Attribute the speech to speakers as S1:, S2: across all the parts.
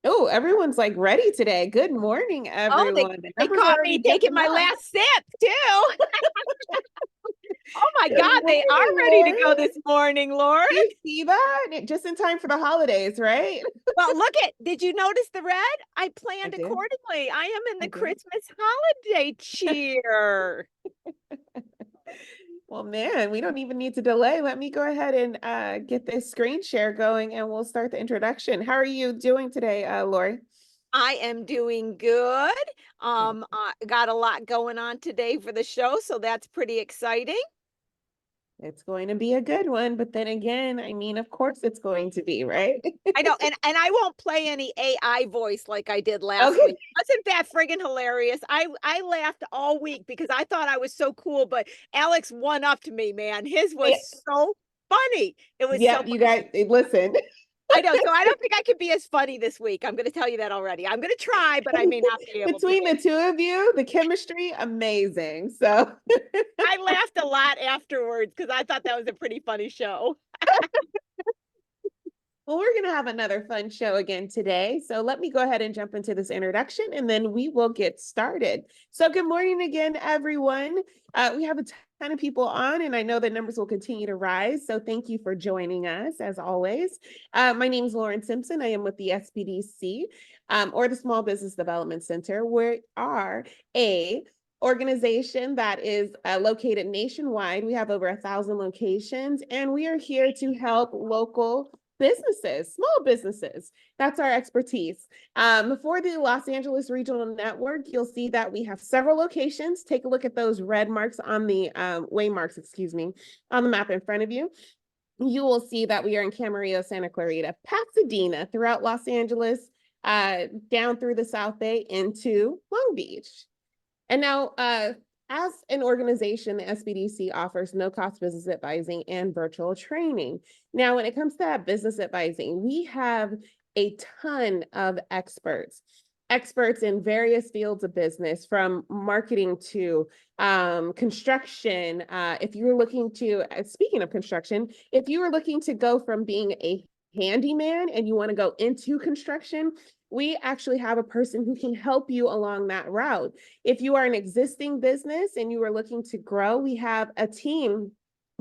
S1: Oh, everyone's like ready today. Good morning,
S2: Oh,
S1: everyone. The
S2: they
S1: numbers are
S2: caught
S1: already
S2: me taking
S1: jumping
S2: my
S1: up.
S2: last sip too. Oh my
S1: Good
S2: God, they are
S1: morning,
S2: ready to
S1: Lori.
S2: go this morning, Lauren.
S1: Do you see that? Just in time for the holidays, right?
S2: Well, did you notice the red? I
S1: I
S2: planned
S1: did.
S2: accordingly. I am in
S1: I
S2: the
S1: did.
S2: Christmas holiday cheer.
S1: Well, man, we don't even need to delay. Let me go ahead and get this screen share going and we'll start the introduction. How are you doing today, Lori?
S2: I am doing good. I got a lot going on today for the show, so that's pretty exciting.
S1: It's going to be a good one, but then again, I mean, of course it's going to be, right?
S2: I know, and I won't play any AI voice like I did last
S1: Okay.
S2: week. Wasn't that friggin' hilarious? I laughed all week because I thought I was so cool, but Alex one upped me, man. His was
S1: Yeah,
S2: so funny. It was so
S1: yeah, you guys, listen.
S2: I know. So I don't think I could be as funny this week. I'm going to tell you that already. I'm going to try, but I may not be able to
S1: Between
S2: be.
S1: the two of you, the chemistry, amazing. So,
S2: I laughed a lot afterwards because I thought that was a pretty funny show.
S1: well, we're going to have another fun show again today. So, let me go ahead and jump into this introduction and then we will get started. So, good morning again, everyone. We have a ton of people on, and I know the numbers will continue to rise. So, thank you for joining us as always. My name is Lauren Simpson. I am with the SBDC, or the Small Business Development Center. We are a organization that is located nationwide. We have over 1,000 locations, and we are here to help local businesses, small businesses. That's our expertise. For the Los Angeles Regional Network, you'll see that we have several locations. Take a look at those red marks on the waymarks, excuse me, on the map in front of you. You will see that we are in Camarillo, Santa Clarita, Pasadena, throughout Los Angeles, down through the South Bay into Long Beach. And now, as an organization, the SBDC offers no cost business advising and virtual training. Now, when it comes to that business advising, we have a ton of experts in various fields of business, from marketing to construction. If you're looking to, speaking of construction, if you were looking to go from being a handyman and you want to go into construction, we actually have a person who can help you along that route. If you are an existing business and you are looking to grow, we have a team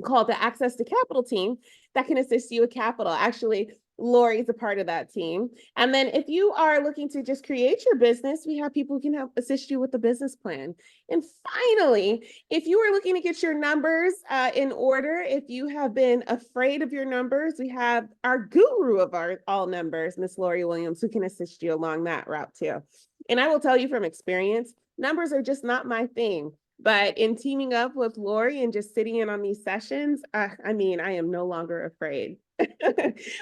S1: called the Access to Capital team that can assist you with capital. Actually, Lori is a part of that team. And then if you are looking to just create your business, we have people who can help assist you with the business plan. And finally, if you are looking to get your numbers in order, if you have been afraid of your numbers, we have our guru of all numbers, Miss Lori Williams, who can assist you along that route too. And I will tell you from experience, numbers are just not my thing. But in teaming up with Lori and just sitting in on these sessions, I mean, I am no longer afraid.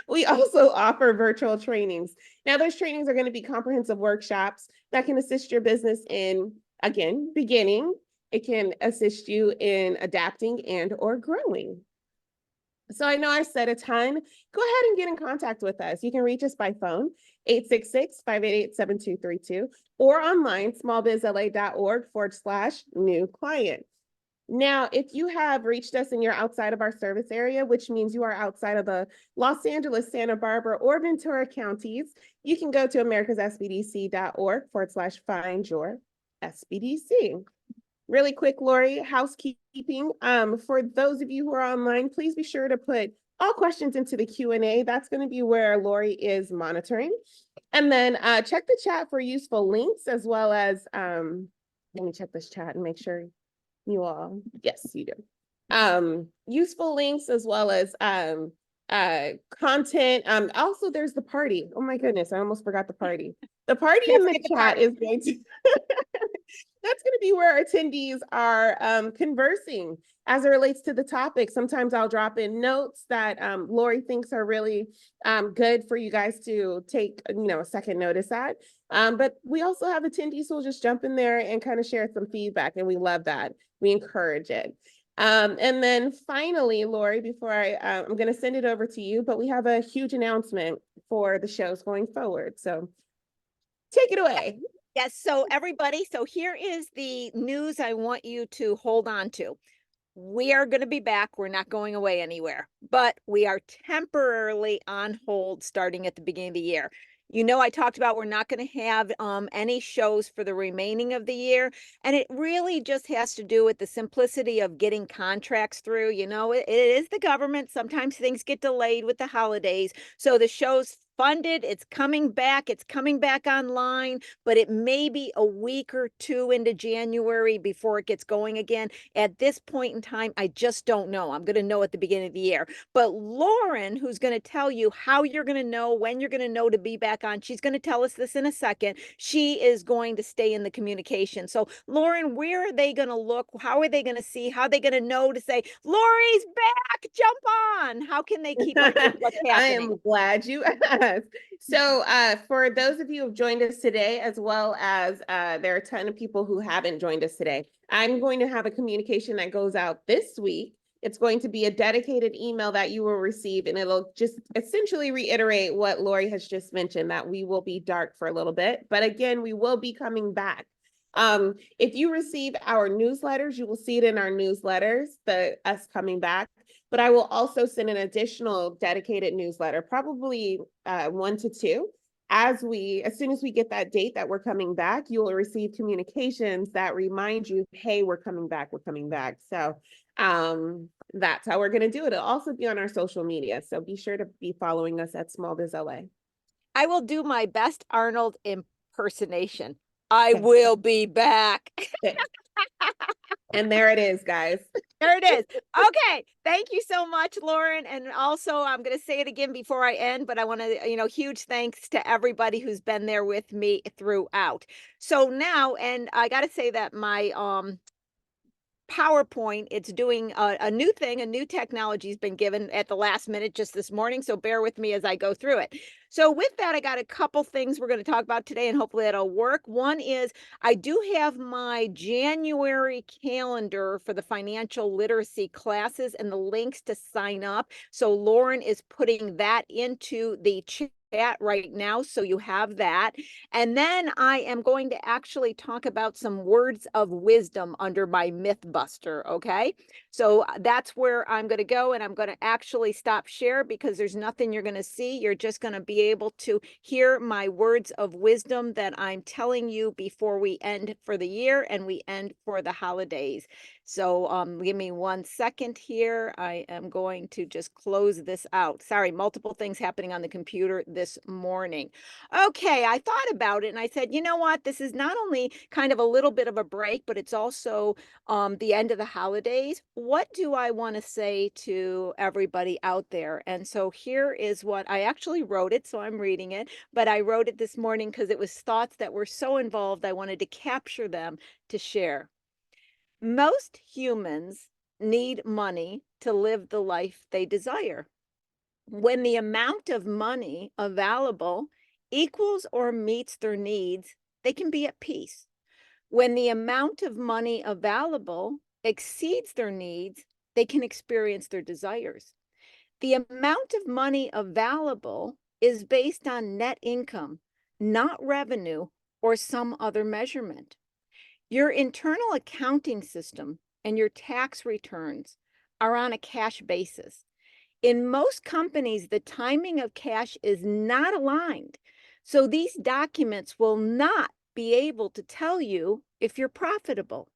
S1: We also offer virtual trainings. Now, those trainings are going to be comprehensive workshops that can assist your business in, again, beginning. It can assist you in adapting and or growing. So I know I said a ton. Go ahead and get in contact with us. You can reach us by phone, 866-588-7232, or online, smallbizla.org/new client. Now, if you have reached us and you're outside of our service area, which means you are outside of the Los Angeles, Santa Barbara, or Ventura counties, you can go to americassbdc.org/find your SBDC. Really quick, Lori, housekeeping. For those of you who are online, please be sure to put all questions into the Q&A. That's going to be where Lori is monitoring. And then check the chat for useful links, as well as, let me check this chat and make sure you all, yes, you do. Useful links, as well as content. Also, there's the party. Oh my goodness, I almost forgot the party. The party
S2: Yes,
S1: in the
S2: get the
S1: chat
S2: party.
S1: is going to that's going to be where attendees are conversing as it relates to the topic. Sometimes I'll drop in notes that Lori thinks are really good for you guys to take, a second notice at. But we also have attendees who will just jump in there and kind of share some feedback, and we love that. We encourage it. And then finally, Lori, before I'm going to send it over to you, but we have a huge announcement for the shows going forward. So take it away.
S2: Yes, so everybody, so here is the news I want you to hold on to. We are going to be back. We're not going away anywhere, but we are temporarily on hold starting at the beginning of the year. You know, I talked about we're not going to have any shows for the remaining of the year. And it really just has to do with the simplicity of getting contracts through. You know, it is the government. Sometimes things get delayed with the holidays. So the show's funded, it's coming back online, but it may be a week or two into January before it gets going again. At this point in time, I just don't know. I'm going to know at the beginning of the year. But Lauren, who's going to tell you how you're going to know, when you're going to know to be back on, she's going to tell us this in a second. She is going to stay in the communication. So, Lauren, where are they going to look? How are they going to see? How are they going to know to say, Lori's back, jump on? How can they keep up with what's
S1: I
S2: happening?
S1: am glad you asked. So, for those of you who have joined us today, as well as there are a ton of people who haven't joined us today, I'm going to have a communication that goes out this week. It's going to be a dedicated email that you will receive, and it'll just essentially reiterate what Lori has just mentioned, that we will be dark for a little bit. But again, we will be coming back. If you receive our newsletters, you will see it in our newsletters, us coming back. But I will also send an additional dedicated newsletter, probably 1 to 2. As soon as we get that date that we're coming back, you will receive communications that remind you, hey, we're coming back, we're coming back. So that's how we're going to do it. It'll also be on our social media. So be sure to be following us at SmallBiz LA.
S2: I will do my best Arnold impersonation. I
S1: Okay.
S2: will be back.
S1: And there it is, guys.
S2: There it is. Okay. Thank you so much, Lauren. And also, I'm going to say it again before I end, but I want to, huge thanks to everybody who's been there with me throughout. So now, and I got to say that my PowerPoint, it's doing a new thing, a new technology has been given at the last minute just this morning. So bear with me as I go through it. So with that, I got a couple things we're going to talk about today, and hopefully that'll work. One is I do have my January calendar for the financial literacy classes and the links to sign up. So Lauren is putting that into the chat right now, so you have that. And then I am going to actually talk about some words of wisdom under my Mythbuster, okay? So that's where I'm going to go, and I'm going to actually stop share because there's nothing you're going to see. You're just going to be able to hear my words of wisdom that I'm telling you before we end for the year and we end for the holidays. So give me 1 second here. I am going to just close this out. Sorry, multiple things happening on the computer this morning. Okay, I thought about it and I said, you know what? This is not only kind of a little bit of a break, but it's also the end of the holidays. What do I want to say to everybody out there? And so here is what I actually wrote it. So I'm reading it, but I wrote it this morning because it was thoughts that were so involved. I wanted to capture them to share. Most humans need money to live the life they desire. When the amount of money available equals or meets their needs, they can be at peace. When the amount of money available exceeds their needs, they can experience their desires. The amount of money available is based on net income, not revenue or some other measurement. Your internal accounting system and your tax returns are on a cash basis. In most companies, the timing of cash is not aligned. So these documents will not be able to tell you if you're profitable.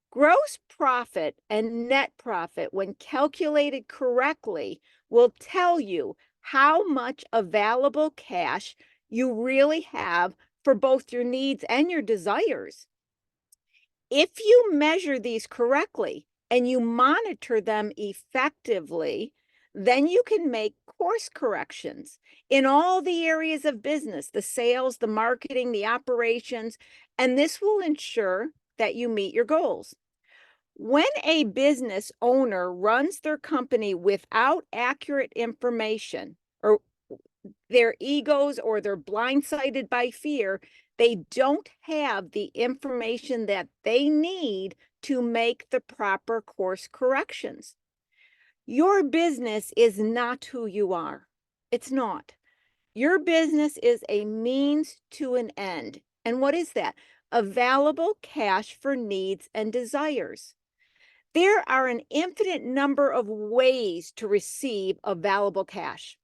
S2: Gross profit and net profit, when calculated correctly, will tell you how much available cash you really have for both your needs and your desires. If you measure these correctly and you monitor them effectively, then you can make course corrections in all the areas of business, the sales, the marketing, the operations, and this will ensure that you meet your goals. When a business owner runs their company without accurate information, or their egos, or they're blindsided by fear, they don't have the information that they need to make the proper course corrections. Your business is not who you are. It's not. Your business is a means to an end. And what is that? Available cash for needs and desires. There are an infinite number of ways to receive available cash.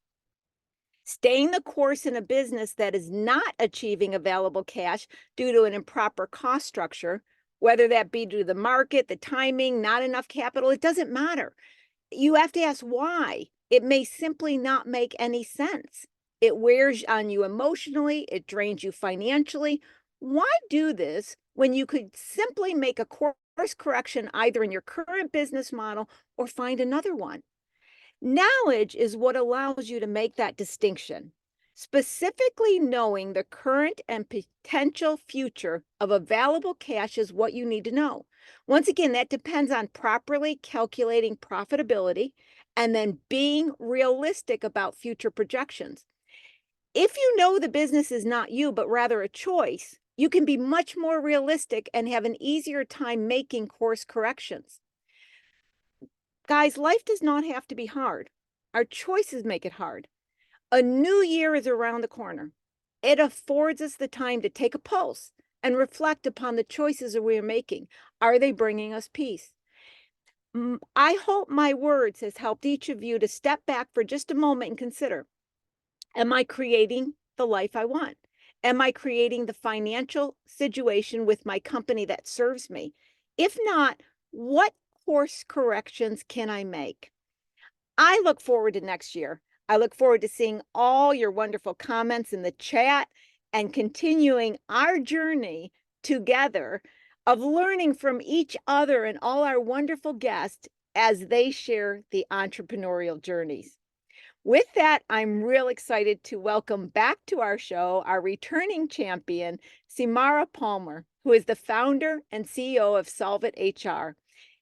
S2: Staying the course in a business that is not achieving available cash due to an improper cost structure, whether that be due to the market, the timing, not enough capital, it doesn't matter. You have to ask why. It may simply not make any sense. It wears on you emotionally, it drains you financially. Why do this when you could simply make a course correction either in your current business model or find another one? Knowledge is what allows you to make that distinction. Specifically knowing the current and potential future of available cash is what you need to know. Once again, that depends on properly calculating profitability and then being realistic about future projections. If you know the business is not you, but rather a choice, you can be much more realistic and have an easier time making course corrections. Guys, life does not have to be hard. Our choices make it hard. A new year is around the corner. It affords us the time to take a pulse and reflect upon the choices that we are making. Are they bringing us peace? I hope my words has helped each of you to step back for just a moment and consider, am I creating the life I want? Am I creating the financial situation with my company that serves me? If not, what course corrections can I make? I look forward to next year. I look forward to seeing all your wonderful comments in the chat and continuing our journey together of learning from each other and all our wonderful guests as they share the entrepreneurial journeys. With that, I'm real excited to welcome back to our show our returning champion, Xiomara Palma, who is the founder and CEO of Solvit HR.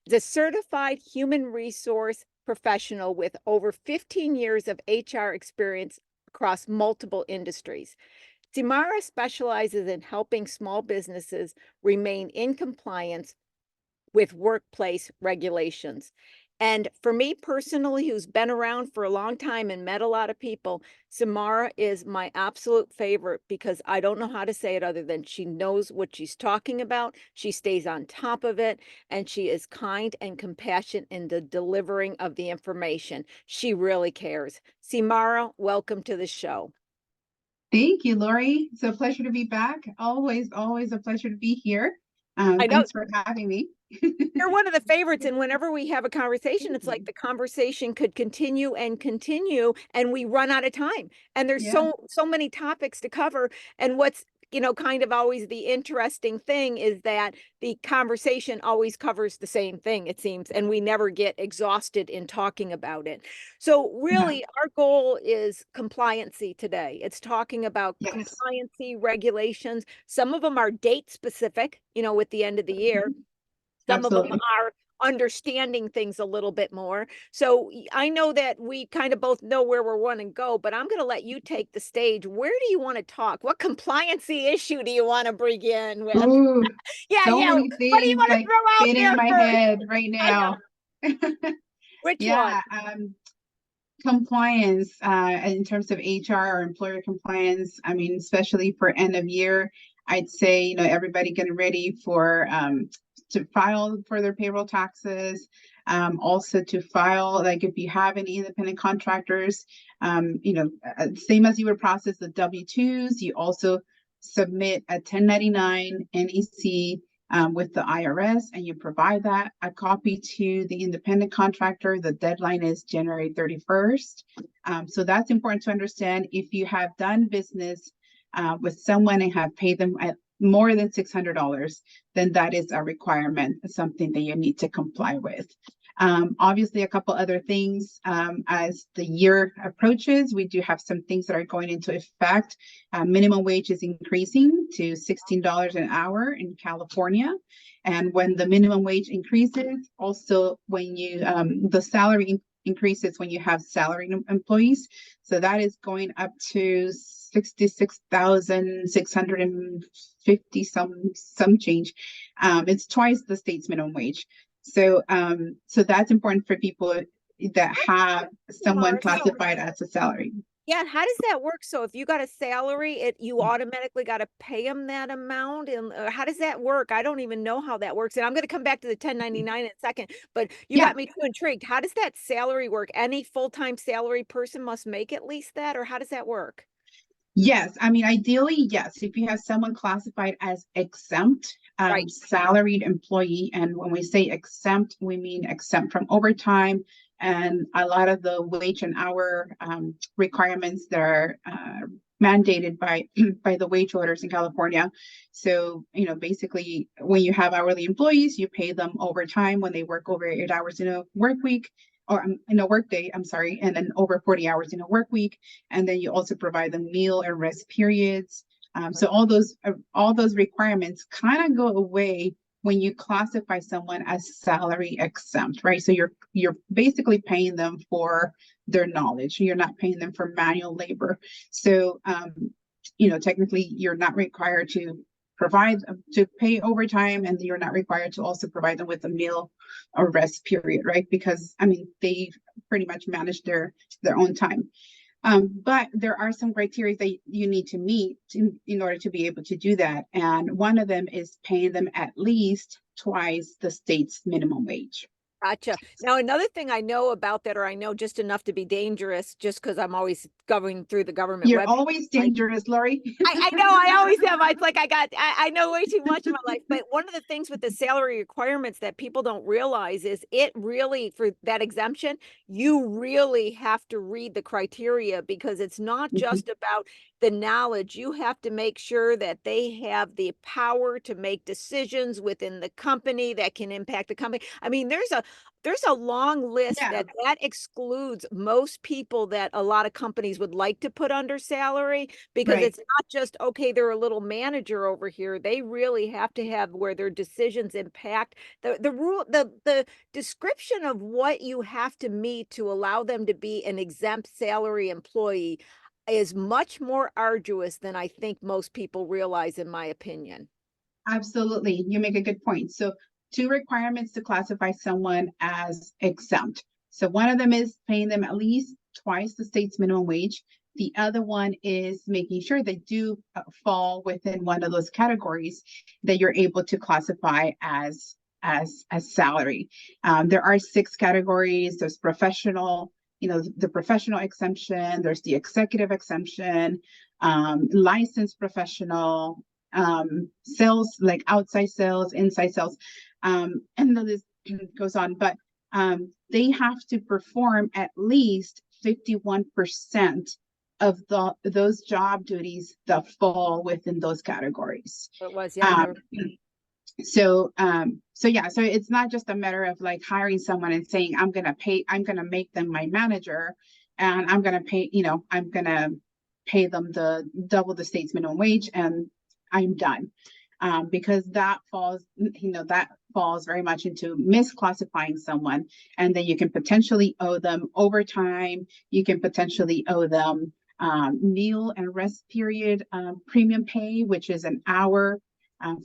S2: The certified human resource professional with over 15 years of HR experience across multiple industries. Xiomara specializes in helping small businesses remain in compliance with workplace regulations. And for me personally, who's been around for a long time and met a lot of people, Xiomara is my absolute favorite because I don't know how to say it other than she knows what she's talking about. She stays on top of it, and she is kind and compassionate in the delivering of the information. She really cares. Xiomara, welcome to the show.
S3: Thank you, Lori. It's a pleasure to be back. Always a pleasure to be here.
S2: I know.
S3: Thanks for having me.
S2: You're one of the favorites, and whenever we have a conversation, it's like the conversation could continue and continue, and we run out of time. And there's
S3: Yeah.
S2: so many topics to cover. And what's kind of always the interesting thing is that the conversation always covers the same thing, it seems, and we never get exhausted in talking about it. So really, our goal is compliancy today. It's talking about
S3: Yes.
S2: compliancy regulations. Some of them are date specific, with the end of the year. Some
S3: Absolutely.
S2: of them are understanding things a little bit more. So I know that we kind of both know where we want to go, but I'm going to let you take the stage. Where do you want to talk? What compliancy issue do you want to bring in with?
S3: Ooh,
S2: yeah.
S3: many
S2: What do you
S3: things
S2: want to
S3: like
S2: throw out
S3: spinning
S2: there
S3: in my
S2: first?
S3: head right now.
S2: Which
S3: Yeah,
S2: one?
S3: compliance in terms of HR or employer compliance. I mean, especially for end of year, I'd say everybody getting ready for to file for their payroll taxes. Also to file, like if you have any independent contractors, same as you would process the W-2s, you also submit a 1099 NEC with the IRS, and you provide that a copy to the independent contractor. The deadline is January 31st. So that's important to understand. If you have done business with someone and have paid them at more than $600, then that is a requirement, something that you need to comply with. Obviously, a couple other things as the year approaches, we do have some things that are going into effect. Minimum wage is increasing to $16 an hour in California. And when the minimum wage increases, also when you the salary increases when you have salaried employees. So that is going up to 66,650 some change. It's twice the state's minimum wage. So so that's important for people that have someone classified as a salary.
S2: Yeah, how does that work? So if you got a salary, you automatically got to pay them that amount, and how does that work? I don't even know how that works. And I'm going to come back to the 1099 in a second, but you
S3: Yeah.
S2: got me too intrigued. How does that salary work? Any full-time salary person must make at least that, or how does that work?
S3: Yes, I mean, ideally, yes. If you have someone classified as exempt,
S2: Right.
S3: salaried employee, and when we say exempt, we mean exempt from overtime and a lot of the wage and hour requirements that are mandated by by the wage orders in California. So, basically, when you have hourly employees, you pay them overtime when they work over 8 hours in a work week or in a work day, I'm sorry, and then over 40 hours in a work week. And then you also provide them meal and rest periods. So all those requirements kind of go away when you classify someone as salary exempt, right? So you're basically paying them for their knowledge. You're not paying them for manual labor. So technically you're not required to pay overtime, and you're not required to also provide them with a meal or rest period, right? Because I mean they pretty much manage their own time. But there are some criteria that you need to meet in order to be able to do that. And one of them is paying them at least twice the state's minimum wage.
S2: Gotcha. Now, another thing I know about that, or I know just enough to be dangerous, just because I'm always going through the government
S3: You're
S2: web.
S3: always dangerous, Lori.
S2: I know, I always am. It's like I know way too much of my life. But one of the things with the salary requirements that people don't realize is it really, for that exemption, you really have to read the criteria, because it's not just about the knowledge. You have to make sure that they have the power to make decisions within the company that can impact the company. I mean, there's a long list
S3: Yeah,
S2: that excludes most people that a lot of companies would like to put under salary, because
S3: right.
S2: it's not just, okay, they're a little manager over here. They really have to have where their decisions impact the rule, the description of what you have to meet to allow them to be an exempt salary employee is much more arduous than I think most people realize, in my opinion.
S3: Absolutely. You make a good point. So, two requirements to classify someone as exempt. So, one of them is paying them at least twice the state's minimum wage. The other one is making sure they do fall within one of those categories that you're able to classify as salary. There are 6 categories. There's professional, the professional exemption. There's the executive exemption, licensed professional, sales, like outside sales, inside sales, and then this goes on. But they have to perform at least 51% of those job duties that fall within those categories.
S2: It was, yeah.
S3: So it's not just a matter of like hiring someone and saying, I'm gonna make them my manager, and I'm gonna pay them the double the state's minimum wage, and I'm done. Because that falls very much into misclassifying someone, and then you can potentially owe them overtime. You can potentially owe them meal and rest period premium pay, which is an hour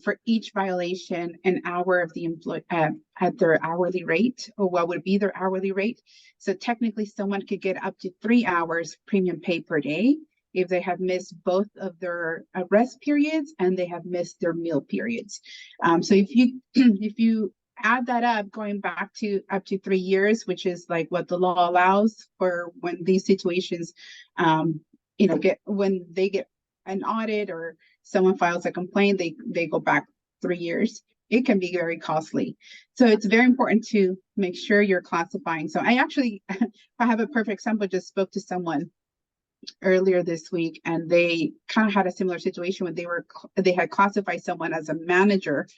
S3: for each violation, an hour of the employee at their hourly rate, or what would be their hourly rate. So technically, someone could get up to 3 hours premium pay per day if they have missed both of their rest periods and they have missed their meal periods. So if you add that up, going back to up to 3 years, which is like what the law allows for when these situations, when they get an audit or someone files a complaint, they go back 3 years. It can be very costly. So it's very important to make sure you're classifying. So I have a perfect example. Just spoke to someone earlier this week, and they kind of had a similar situation when they had classified someone as a manager,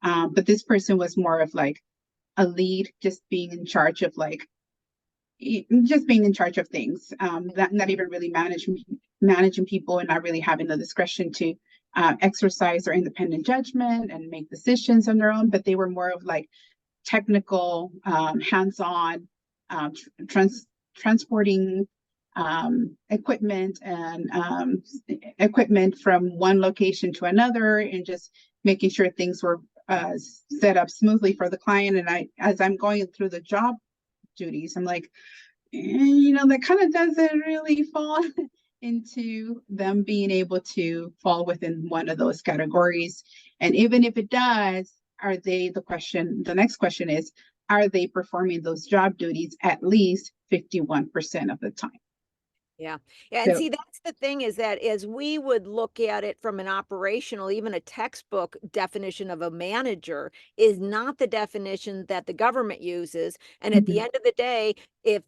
S3: but this person was more of like a lead, just being in charge of things, not even really managing people, and not really having the discretion to exercise their independent judgment and make decisions on their own. But they were more of like technical, hands-on, transporting equipment and equipment from one location to another, and just making sure things were set up smoothly for the client. And as I'm going through the job duties, I'm like, that kind of doesn't really fall into them being able to fall within one of those categories. And even if it does, the next question is, are they performing those job duties at least 51% of the time?
S2: Yeah. Yeah. And
S3: So,
S2: see, that's the thing, is that as we would look at it from an operational, even a textbook definition of a manager is not the definition that the government uses. And at the
S3: mhm,
S2: end of the day, if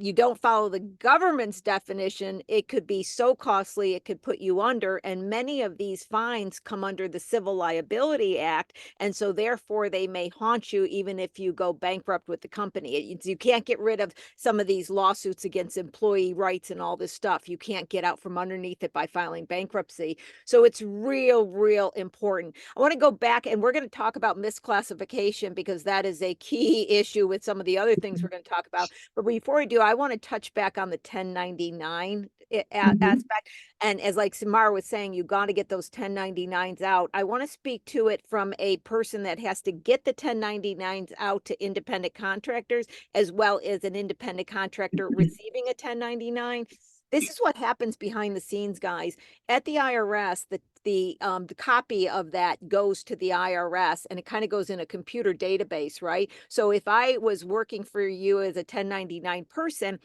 S2: you don't follow the government's definition, it could be so costly, it could put you under. And many of these fines come under the Civil Liability Act. And so therefore they may haunt you even if you go bankrupt with the company. You can't get rid of some of these lawsuits against employee rights and all this stuff. You can't get out from underneath it by filing bankruptcy. So it's real important. I want to go back, and we're going to talk about misclassification because that is a key issue with some of the other things we're going to talk about. But before we do, I want to touch back on the 1099
S3: mhm.
S2: aspect. And as like Xiomara was saying, you got to get those 1099s out. I want to speak to it from a person that has to get the 1099s out to independent contractors, as well as an independent contractor receiving a 1099. This is what happens behind the scenes, guys. At the IRS, the copy of that goes to the IRS, and it kind of goes in a computer database, right? So if I was working for you as a 1099 person,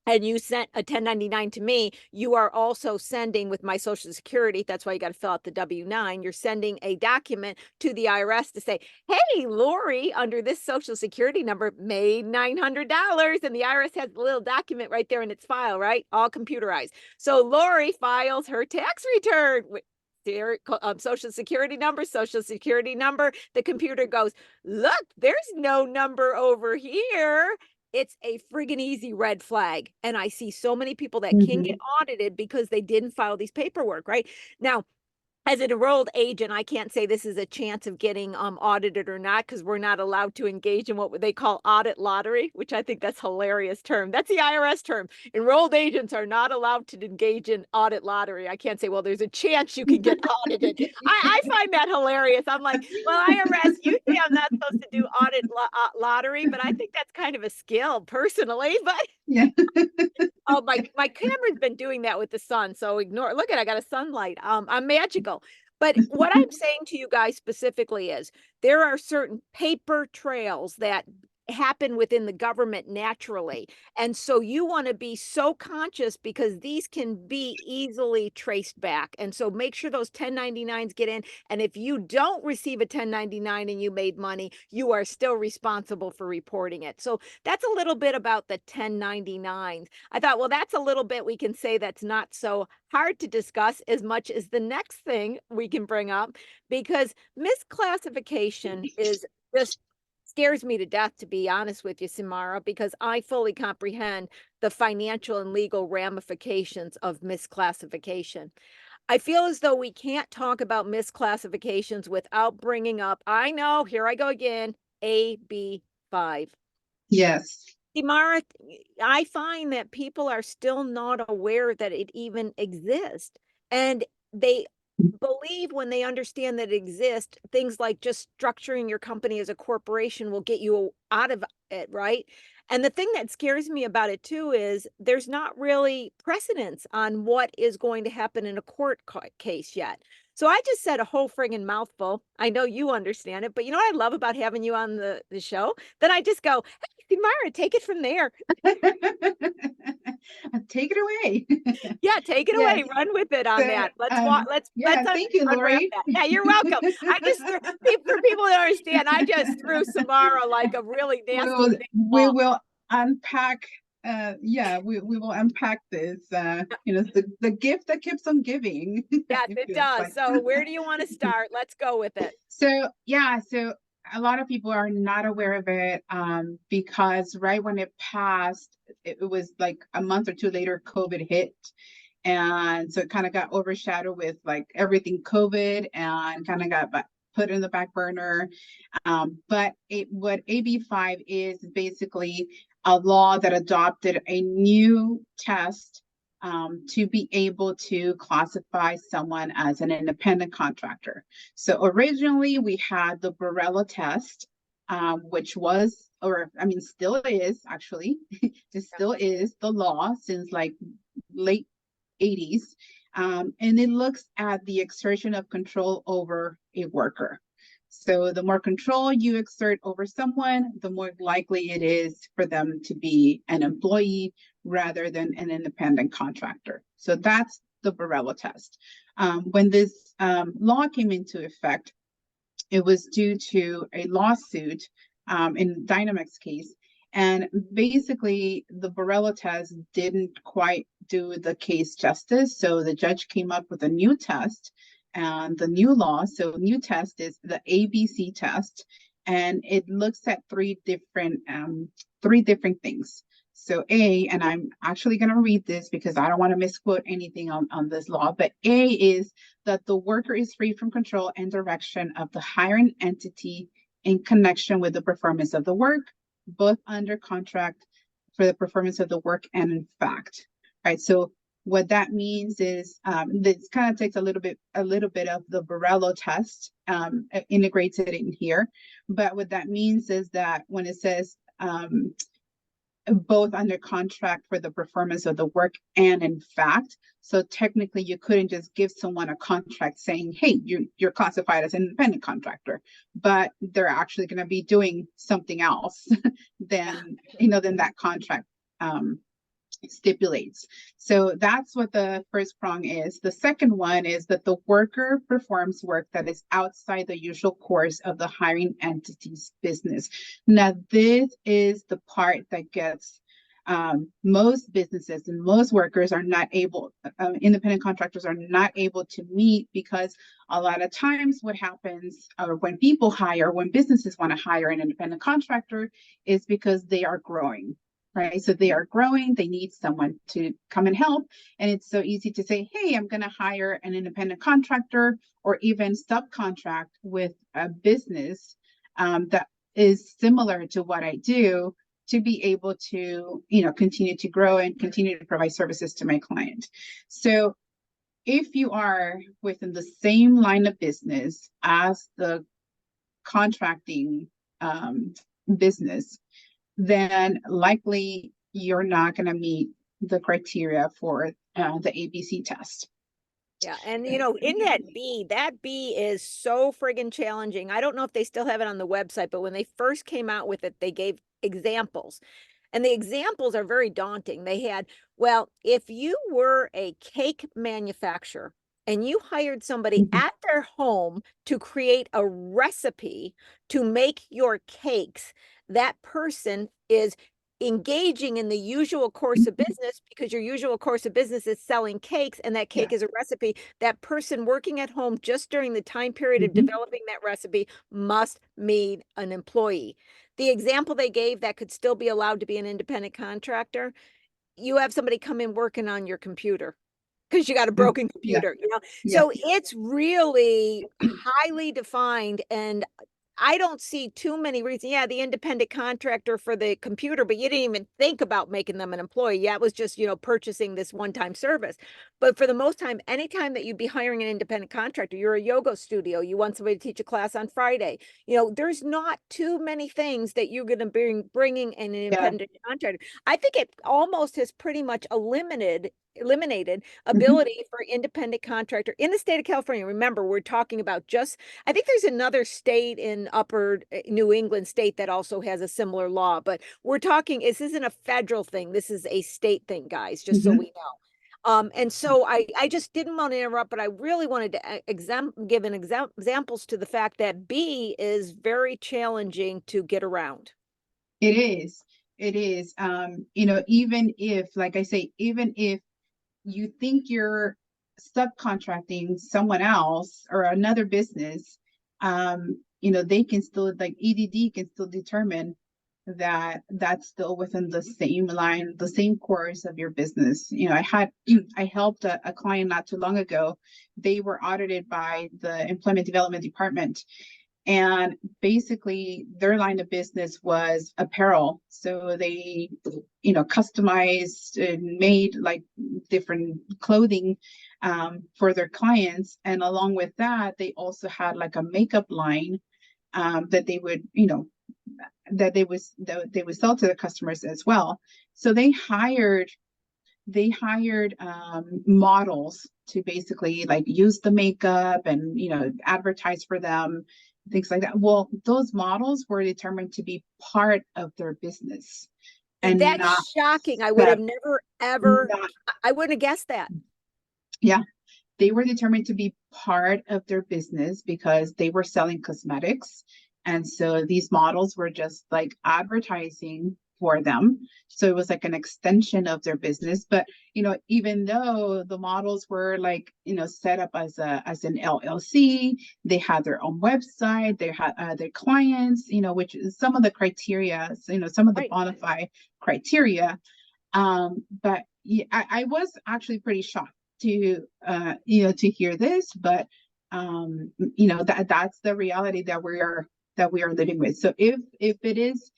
S2: and you sent a 1099 to me, you are also sending with my Social Security. That's why you got to fill out the W-9. You're sending a document to the IRS to say, hey, Lori, under this Social Security number, made $900. And the IRS has a little document right there in its file, right? All computerized. So Lori files her tax return with their Social Security number. The computer goes, look, there's no number over here. It's a friggin' easy red flag. And I see so many people that can get audited because they didn't file these paperwork, right? Now, as an enrolled agent, I can't say this is a chance of getting audited or not, because we're not allowed to engage in what they call audit lottery, which I think that's hilarious term. That's the IRS term. Enrolled agents are not allowed to engage in audit lottery. I can't say, well, there's a chance you can get audited. I find that hilarious. I'm like, well, IRS, you say I'm not supposed to do audit lottery, but I think that's kind of a skill personally. But
S3: Yeah.
S2: oh, my camera's been doing that with the sun, so ignore. Look at, I got a sunlight. I'm magical. But what I'm saying to you guys specifically is there are certain paper trails that happen within the government naturally. And so you want to be so conscious because these can be easily traced back. And so make sure those 1099s get in. And if you don't receive a 1099 and you made money, you are still responsible for reporting it. So that's a little bit about the 1099s. I thought, well, that's a little bit we can say that's not so hard to discuss as much as the next thing we can bring up, because misclassification is just scares me to death, to be honest with you, Xiomara, because I fully comprehend the financial and legal ramifications of misclassification. I feel as though we can't talk about misclassifications without bringing up, I know, here I go again, AB5.
S3: Yes.
S2: Xiomara, I find that people are still not aware that it even exists. And they believe, when they understand that it exists, things like just structuring your company as a corporation will get you out of it, right? And the thing that scares me about it too is there's not really precedence on what is going to happen in a court case yet. So I just said a whole friggin' mouthful. I know you understand it, but you know what I love about having you on the show? Then I just go, hey, Xiomara, take it from there.
S3: Take it away.
S2: Yeah, take it
S3: Yes.
S2: away. Run with it on
S3: So,
S2: that. Let's walk.
S3: yeah,
S2: Let's
S3: thank you,
S2: unwrap
S3: Lori.
S2: that. Yeah, you're welcome. I just for people that understand, I just threw Xiomara like a really nasty big
S3: We
S2: ball.
S3: will unpack. Yeah, we will unpack this. The gift that keeps on giving.
S2: Yes,
S3: It
S2: it
S3: feels
S2: does.
S3: like.
S2: So where do you want to start? Let's go with it.
S3: So yeah, so a lot of people are not aware of it because right when it passed, it was like a month or two later, COVID hit. And so it kind of got overshadowed with like everything COVID and kind of got put in the back burner. But what AB5 is basically a law that adopted a new test to be able to classify someone as an independent contractor. So originally we had the Barella test, which was or I mean, still is actually, it still is the law since like late 80s. And it looks at the exertion of control over a worker. So the more control you exert over someone, the more likely it is for them to be an employee rather than an independent contractor. So that's the Borrello test. When this law came into effect, it was due to a lawsuit in Dynamic's case. And basically, the Borrello test didn't quite do the case justice. So the judge came up with a new test and the new law. So new test is the ABC test, and it looks at three different things. So A, and I'm actually going to read this because I don't want to misquote anything on this law, but A is that the worker is free from control and direction of the hiring entity in connection with the performance of the work, both under contract for the performance of the work and in fact, right? So what that means is this kind of takes a little bit of the Borrello test, integrates it in here. But what that means is that when it says both under contract for the performance of the work and in fact, so technically you couldn't just give someone a contract saying, hey, you're classified as an independent contractor, but they're actually going to be doing something else than that contract stipulates. So that's what the first prong is. The second one is that the worker performs work that is outside the usual course of the hiring entity's business. Now, this is the part that gets most businesses and most workers are not able, independent contractors are not able to meet, because a lot of times what happens, or when people hire, when businesses want to hire an independent contractor, is because they are growing. Right. So they are growing, they need someone to come and help. And it's so easy to say, hey, I'm going to hire an independent contractor or even subcontract with a business that is similar to what I do to be able to, continue to grow and continue to provide services to my client. So if you are within the same line of business as the contracting business, then likely you're not going to meet the criteria for the ABC test.
S2: Yeah. And, in that B is so friggin' challenging. I don't know if they still have it on the website, but when they first came out with it, they gave examples. And the examples are very daunting. They had, well, if you were a cake manufacturer and you hired somebody at their home to create a recipe to make your cakes, that person is engaging in the usual course of business, because your usual course of business is selling cakes, and that cake is a recipe. That person working at home just during the time period of developing that recipe must meet an employee. The example they gave that could still be allowed to be an independent contractor, you have somebody come in working on your computer because you got a broken computer, So it's really highly defined, and I don't see too many reasons. Yeah, the independent contractor for the computer, but you didn't even think about making them an employee. Yeah, it was just, purchasing this one-time service. But for the most time, anytime that you'd be hiring an independent contractor, you're a yoga studio, you want somebody to teach a class on Friday, there's not too many things that you're going to be bringing an independent contractor. I think it almost has pretty much eliminated ability for independent contractor in the state of California. Remember, we're talking about I think there's another state in upper New England state that also has a similar law, but we're talking, this isn't a federal thing. This is a state thing, guys, just so we know. And so I just didn't want to interrupt, but I really wanted to give examples to the fact that B is very challenging to get around.
S3: It is. Even if, like I say, even if you think you're subcontracting someone else or another business, they can still, like EDD can still determine that that's still within the same line, the same course of your business. I helped a client not too long ago. They were audited by the Employment Development Department. And basically their line of business was apparel. So they, customized and made like different clothing for their clients. And along with that, they also had like a makeup line that they would, that they would sell to the customers as well. So they hired models to basically like use the makeup and, you know, advertise for them, things like that. Well, those models were determined to be part of their business and not
S2: That's shocking. I would have never, ever,
S3: not,
S2: I wouldn't have guessed that.
S3: yeah. They were determined to be part of their business because they were selling cosmetics. And so these models were just like advertising for them. So it was like an extension of their business. But, you know, even though the models were like, you know, set up as an LLC, they had their own website, they had their clients, you know, which is some of the criteria, you know, some of the bona fide criteria. But yeah, I was actually pretty shocked to you know, to hear this, but you know, that's the reality that we are living with. So if it is,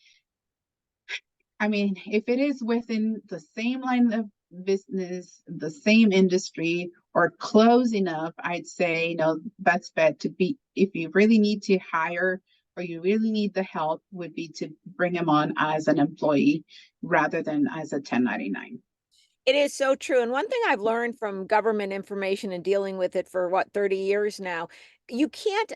S3: I mean, if it is within the same line of business, the same industry, or close enough, I'd say, you know, best bet to be, if you really need to hire or you really need the help, would be to bring them on as an employee rather than as a 1099.
S2: It is so true. And one thing I've learned from government information and dealing with it for what, 30 years now, you can't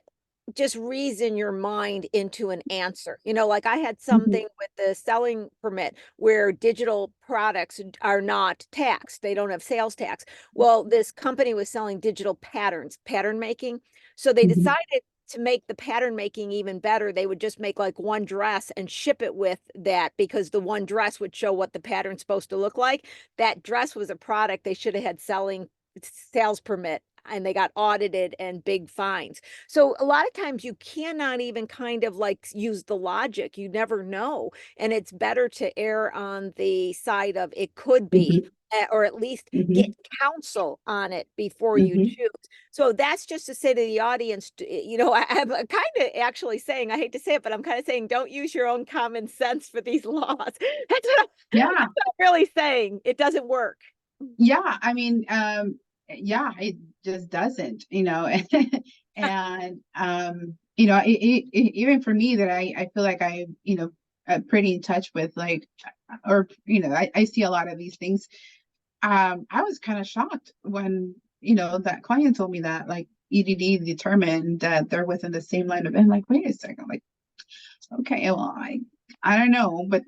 S2: just reason your mind into an answer. You know, like I had something with the selling permit where digital products are not taxed. They don't have sales tax. Well, this company was selling digital patterns, pattern making. So they decided to make the pattern making even better. They would just make like one dress and ship it with that, because the one dress would show what the pattern's supposed to look like. That dress was a product they should have had sales permit, and they got audited and big fines. So a lot of times you cannot even kind of like use the logic. You never know. And it's better to err on the side of it could be, or at least get counsel on it before you choose. So that's just to say to the audience, you know, I'm kind of actually saying, I hate to say it, but I'm kind of saying, don't use your own common sense for these laws. That's what I'm really saying. It doesn't work.
S3: Yeah, I mean, yeah, it just doesn't, you know, and you know, even for me, that I feel like I, you know, pretty in touch with, like, or you know, I see a lot of these things. I was kind of shocked when, you know, that client told me that, like, EDD determined that they're within the same line of, and like, wait a second, like, okay, well, I don't know, but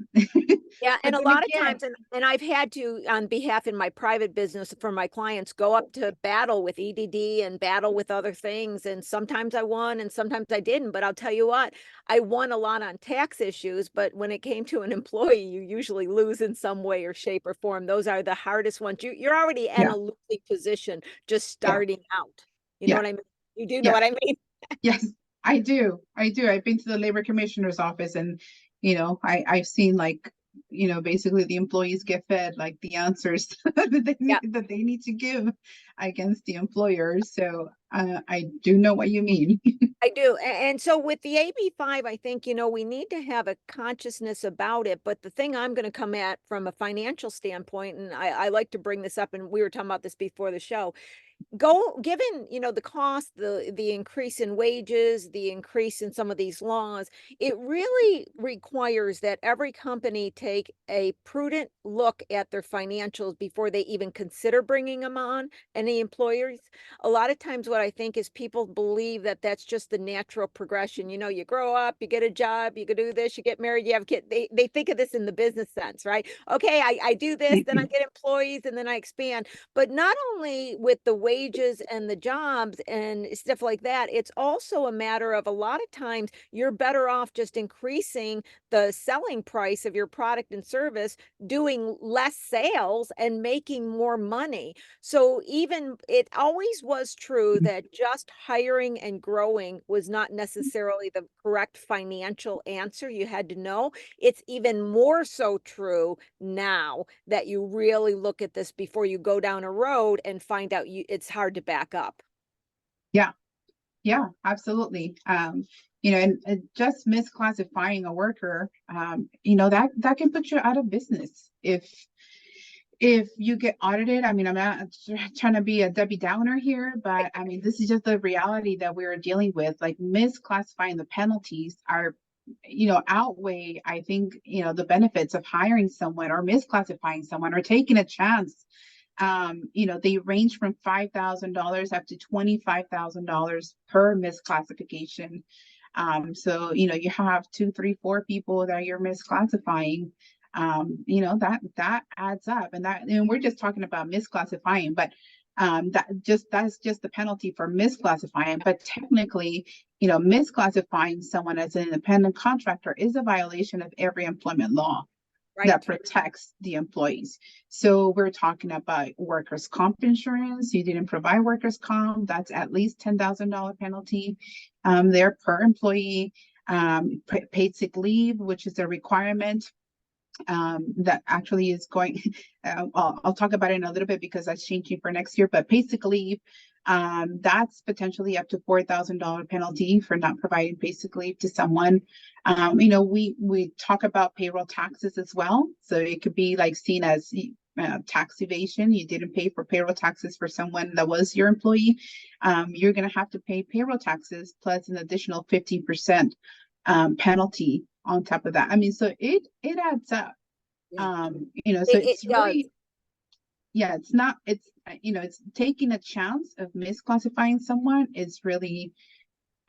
S2: yeah, and a
S3: then
S2: lot of
S3: again,
S2: times, and I've had to, on behalf in my private business for my clients, go up to battle with EDD and battle with other things. And sometimes I won and sometimes I didn't. But I'll tell you what, I won a lot on tax issues. But when it came to an employee, you usually lose in some way or shape or form. Those are the hardest ones. You're already in a losing position just starting out. You know what I mean? You do know what I mean?
S3: Yes, I do. I've been to the labor commissioner's office, and, you know, I've seen, like, you know, basically the employees get fed like the answers that they need to give against the employers. So I do know what you mean.
S2: I do. And so with the AB5, I think, you know, we need to have a consciousness about it. But the thing I'm going to come at from a financial standpoint, and I like to bring this up, and we were talking about this before the show, given, you know, the cost, the increase in wages, the increase in some of these laws, it really requires that every company take a prudent look at their financials before they even consider bringing them on, any employers. A lot of times what I think is people believe that that's just the natural progression. You know, you grow up, you get a job, you can do this, you get married, you have kids. They think of this in the business sense, right? Okay, I do this, then I get employees, and then I expand. But not only with the wages and the jobs and stuff like that, it's also a matter of, a lot of times you're better off just increasing the selling price of your product and service, doing less sales and making more money. So even, it always was true that just hiring and growing was not necessarily the correct financial answer. You had to know. It's even more so true now that you really look at this before you go down a road and find out it's hard to back up.
S3: Yeah, absolutely. You know, and just misclassifying a worker, you know, that can put you out of business if you get audited. I mean, I'm not trying to be a Debbie Downer here, but I mean, this is just the reality that we're dealing with. Like, misclassifying, the penalties are outweigh, I think, the benefits of hiring someone or misclassifying someone or taking a chance. They range from $5,000 up to $25,000 per misclassification. So, you have 2, 3, 4 people that you're misclassifying. That adds up, and we're just talking about misclassifying, but that's just the penalty for misclassifying. But technically, misclassifying someone as an independent contractor is a violation of every employment law that protects the employees. So we're talking about workers' comp insurance. You didn't provide workers' comp, that's at least $10,000 penalty there per employee. Paid sick leave, which is a requirement that actually is going, I'll talk about it in a little bit because that's changing for next year, but paid sick leave, that's potentially up to $4,000 penalty for not providing paid sick leave to someone. We talk about payroll taxes as well. So it could be like seen as tax evasion. You didn't pay for payroll taxes for someone that was your employee. You're going to have to pay payroll taxes plus an additional 15% penalty on top of that. I mean, so it adds up. So it's really, it's taking a chance of misclassifying someone is really,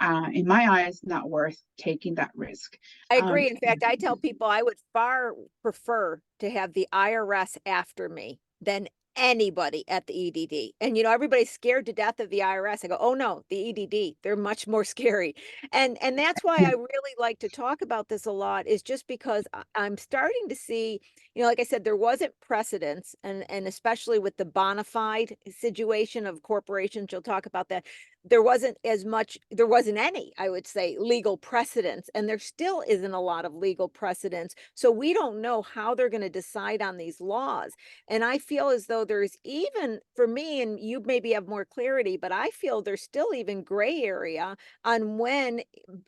S3: in my eyes, not worth taking that risk.
S2: I agree. In fact, I tell people I would far prefer to have the IRS after me than anybody at the EDD. And, everybody's scared to death of the IRS. I go, oh no, the EDD, they're much more scary. And that's why I really like to talk about this a lot, is just because I'm starting to see, like I said, there wasn't precedence, and especially with the bona fide situation of corporations, you'll talk about that. There wasn't any, I would say, legal precedence, and there still isn't a lot of legal precedence. So we don't know how they're going to decide on these laws. And I feel as though there's, even for me, and you maybe have more clarity, but I feel there's still even gray area on when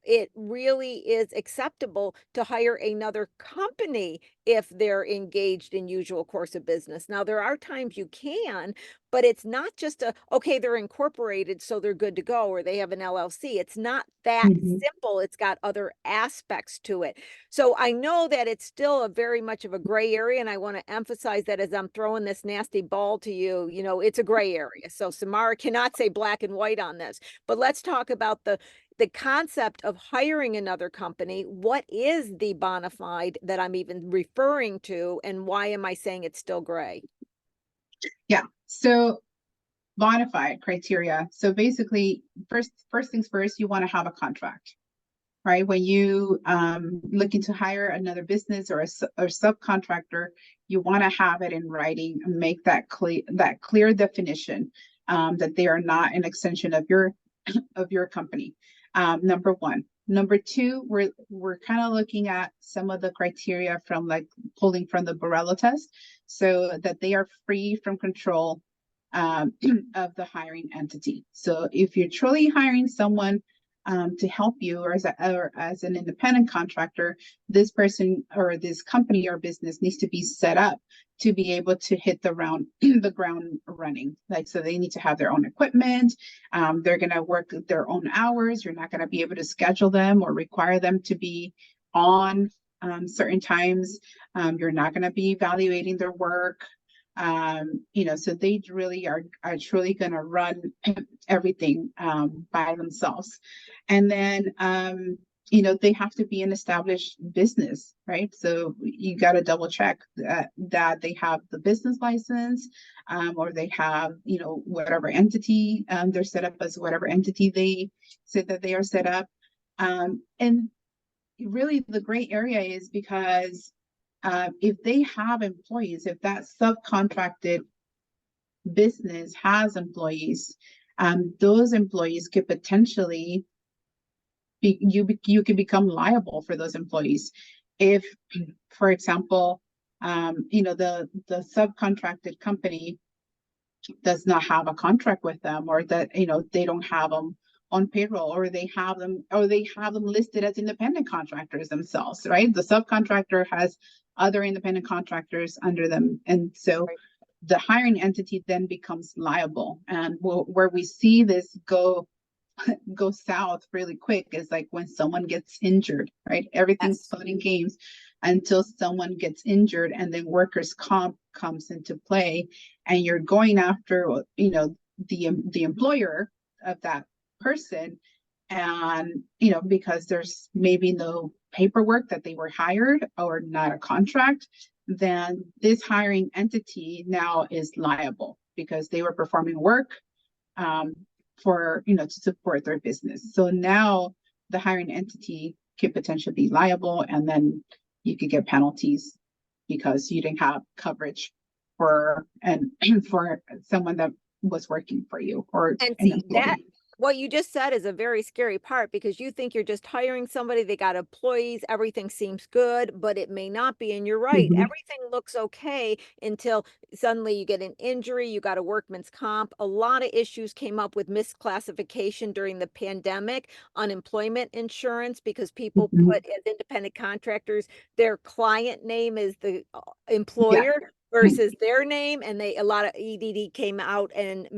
S2: it really is acceptable to hire another company if they're engaged in usual course of business. Now, there are times you can, but it's not just okay, they're incorporated, so they're good to go, or they have an LLC. It's not that simple. It's got other aspects to it. So I know that it's still a very much of a gray area, and I want to emphasize that as I'm throwing this nasty ball to you, it's a gray area. So Xiomara cannot say black and white on this, but let's talk about the concept of hiring another company. What is the bona fide that I'm even referring to, and why am I saying it's still gray?
S3: Yeah. So bona fide criteria. So basically, first things first, you want to have a contract, right? When you looking to hire another business or a subcontractor, you want to have it in writing and make that clear definition that they are not an extension of your company. Number one. Number two, we're kind of looking at some of the criteria from pulling from the Borrello test, so that they are free from control of the hiring entity. So if you're truly hiring someone to help you, or as an independent contractor, this person or this company or business needs to be set up to be able to hit the ground running. So they need to have their own equipment. They're going to work their own hours. You're not going to be able to schedule them or require them to be on certain times. You're not going to be evaluating their work. So they really are truly going to run everything by themselves. And then, they have to be an established business, right? So you got to double check that they have the business license, or they have, whatever entity they're set up as, whatever entity they said that they are set up. And really the gray area is because if they have employees, if that subcontracted business has employees, those employees could potentially you could become liable for those employees. If, for example, the subcontracted company does not have a contract with them, or that, they don't have them on payroll, or they have them listed as independent contractors themselves, right? The subcontractor has other independent contractors under them. And so the hiring entity then becomes liable. And where we see this go go south really quick is like when someone gets injured, right? Everything's
S2: Yes.
S3: fun and games until someone gets injured, and then workers' comp comes into play, and you're going after, you know, the employer of that person, and you know, because there's maybe no paperwork that they were hired or not a contract, then this hiring entity now is liable because they were performing work um, for, you know, to support their business. So now the hiring entity could potentially be liable, and then you could get penalties because you didn't have coverage for and for someone that was working for you or
S2: And
S3: an
S2: see, that
S3: employee.
S2: what you just said is a very scary part, because you think you're just hiring somebody, they got employees, everything seems good, but it may not be. And you're right,
S3: Mhm.
S2: everything looks okay until suddenly you get an injury, you got a workman's comp. A lot of issues came up with misclassification during the pandemic, unemployment insurance, because people
S3: Mhm.
S2: put as independent contractors, their client name is the
S3: Yeah.
S2: employer versus their name, and they a lot of EDD came out and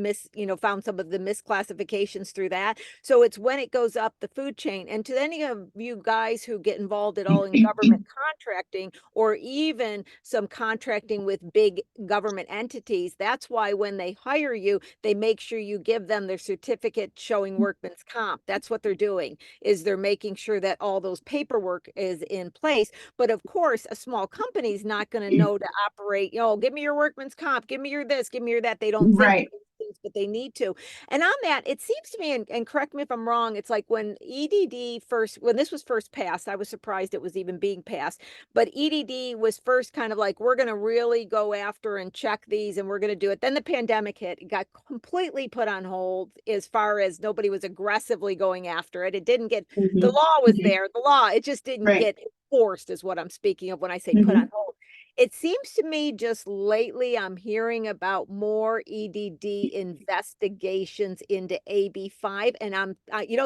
S2: found some of the misclassifications through that. So it's when it goes up the food chain. And to any of you guys who get involved at all in government contracting, or even some contracting with big government entities, that's why when they hire you, they make sure you give them their certificate showing workman's comp. That's what they're doing, is they're making sure that all those paperwork is in place. But of course, a small company is not going to know to operate, give me your workman's comp, give me your this, give me your that. They don't think of
S3: Right.
S2: these things, but they need to. And on that, it seems to me, and correct me if I'm wrong, it's like when when this was first passed, I was surprised it was even being passed, but EDD was first kind of like, we're going to really go after and check these and we're going to do it. Then the pandemic hit, it got completely put on hold as far as nobody was aggressively going after it. It didn't get, the
S3: Mhm.
S2: law was
S3: Mhm.
S2: there, the law, it just didn't
S3: Right.
S2: get enforced, is what I'm speaking of when I say put on
S3: Mhm.
S2: hold. It seems to me just lately I'm hearing about more EDD investigations into AB5, and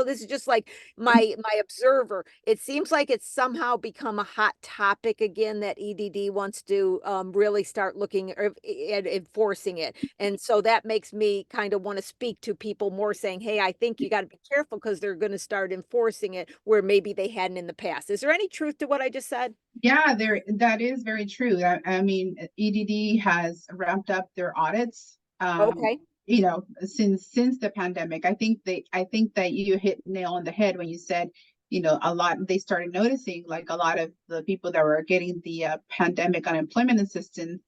S2: this is just like my observer. It seems like it's somehow become a hot topic again, that EDD wants to really start looking at enforcing it, and so that makes me kind of want to speak to people more, saying, "Hey, I think you got to be careful because they're going to start enforcing it where maybe they hadn't in the past." Is there any truth to what I just said?
S3: Yeah, that is very true. I mean, EDD has ramped up their audits.
S2: Okay.
S3: You know, since the pandemic. I think that you hit nail on the head when you said, you know, a lot they started noticing like a lot of the people that were getting the pandemic unemployment assistance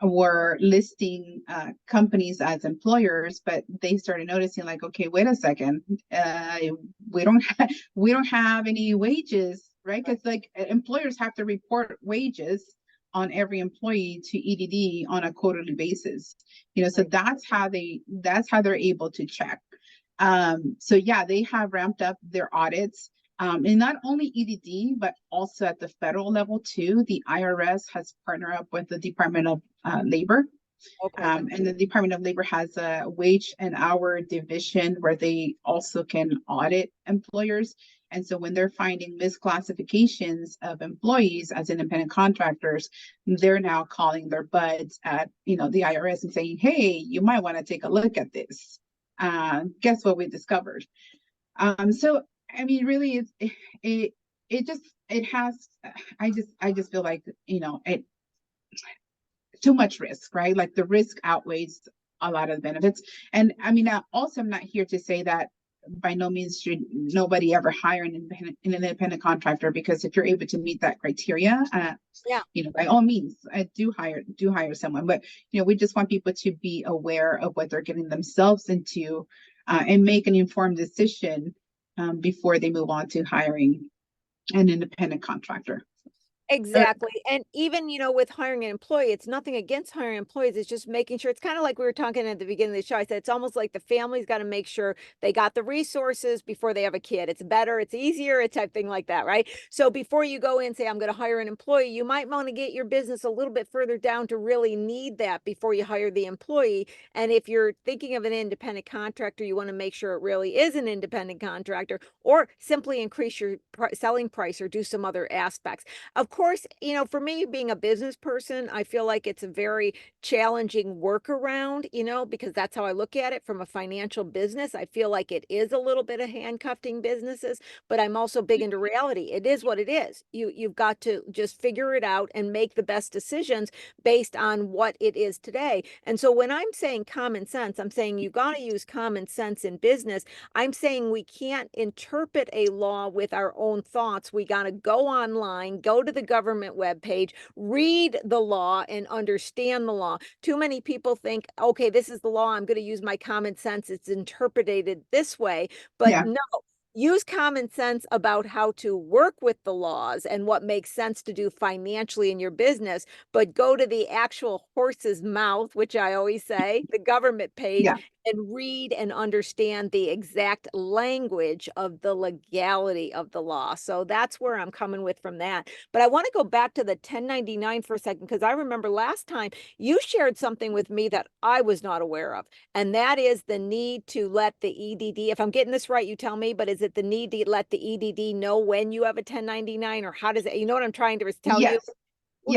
S3: were listing companies as employers, but they started noticing like, okay, wait a second, we don't we don't have any wages, right? Because like employers have to report wages on every employee to EDD on a quarterly basis, you know, so
S2: Right.
S3: that's how they're able to check. So yeah, they have ramped up their audits. And not only EDD, but also at the federal level too. The IRS has partnered up with the Department of Labor.
S2: Okay.
S3: And the Department of Labor has a wage and hour division where they also can audit employers. And so when they're finding misclassifications of employees as independent contractors, they're now calling their buds at, you know, the IRS and saying, hey, you might want to take a look at this. Guess what we discovered? So I mean, really, it it just it has. I just feel like, you know, it too much risk, right? Like the risk outweighs a lot of the benefits. And I mean, also, I'm not here to say that by no means should nobody ever hire an independent contractor, because if you're able to meet that criteria,
S2: Yeah.
S3: you know, by all means, I do hire someone. But you know, we just want people to be aware of what they're getting themselves into, and make an informed decision before they move on to hiring an independent contractor. Uh,
S2: Exactly. And even, with hiring an employee, it's nothing against hiring employees. It's just making sure, it's kind of like we were talking at the beginning of the show. I said it's almost like the family's got to make sure they got the resources before they have a kid. It's better, it's easier, a type thing like that, right? So before you go in and say, I'm going to hire an employee, you might want to get your business a little bit further down to really need that before you hire the employee. And if you're thinking of an independent contractor, you want to make sure it really is an independent contractor, or simply increase your selling price or do some other aspects. Of course, you know, for me being a business person, I feel like it's a very challenging workaround, you know, because that's how I look at it from a financial business. I feel like it is a little bit of handcuffing businesses, but I'm also big into reality. It is what it is. You've got to just figure it out and make the best decisions based on what it is today. And so when I'm saying common sense, I'm saying you got to use common sense in business. I'm saying we can't interpret a law with our own thoughts. We got to go online, go to the government webpage, read the law and understand the law. Too many people think, okay, this is the law. I'm going to use my common sense. It's interpreted this way. But
S3: Yeah.
S2: no, use common sense about how to work with the laws and what makes sense to do financially in your business, but go to the actual horse's mouth, which I always say, the government page,
S3: Yeah.
S2: and read and understand the exact language of the legality of the law. So that's where I'm coming with from that. But I want to go back to the 1099 for a second, because I remember last time you shared something with me that I was not aware of, and that is the need to let the EDD, if I'm getting this right, you tell me, but is it the need to let the EDD know when you have a 1099, or how does it, you know what I'm trying to tell you?
S3: Yes.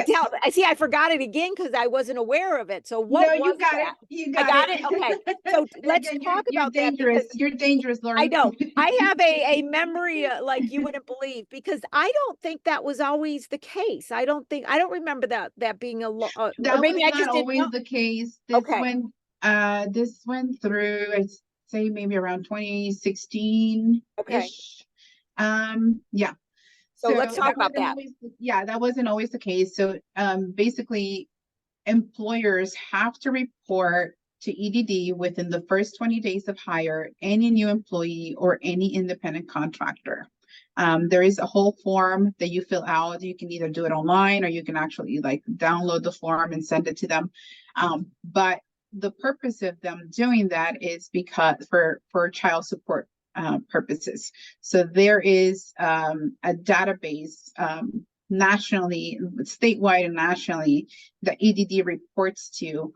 S3: Yes.
S2: I see, I forgot it again because I wasn't aware of it. So what
S3: No,
S2: was
S3: you got
S2: that?
S3: it. You
S2: I
S3: got
S2: got
S3: it.
S2: it. Okay. So let's
S3: Again,
S2: talk
S3: you're
S2: about that,
S3: dangerous.
S2: because
S3: You're dangerous,
S2: I
S3: Lori.
S2: know I have a memory like you wouldn't believe, because I don't think that was always the case. I don't remember that being a law, or
S3: That
S2: maybe
S3: was
S2: I
S3: not
S2: just didn't know.
S3: always the case.
S2: Okay.
S3: This went through, I'd say maybe around 2016-ish.
S2: Okay.
S3: Yeah.
S2: So let's talk
S3: that
S2: about
S3: wasn't
S2: that.
S3: always, yeah, that wasn't always the case. So basically employers have to report to EDD within the first 20 days of hire any new employee or any independent contractor. There is a whole form that you fill out. You can either do it online, or you can actually like download the form and send it to them. But the purpose of them doing that is because for child support purposes. So there is a database nationally, statewide and nationally, that EDD reports to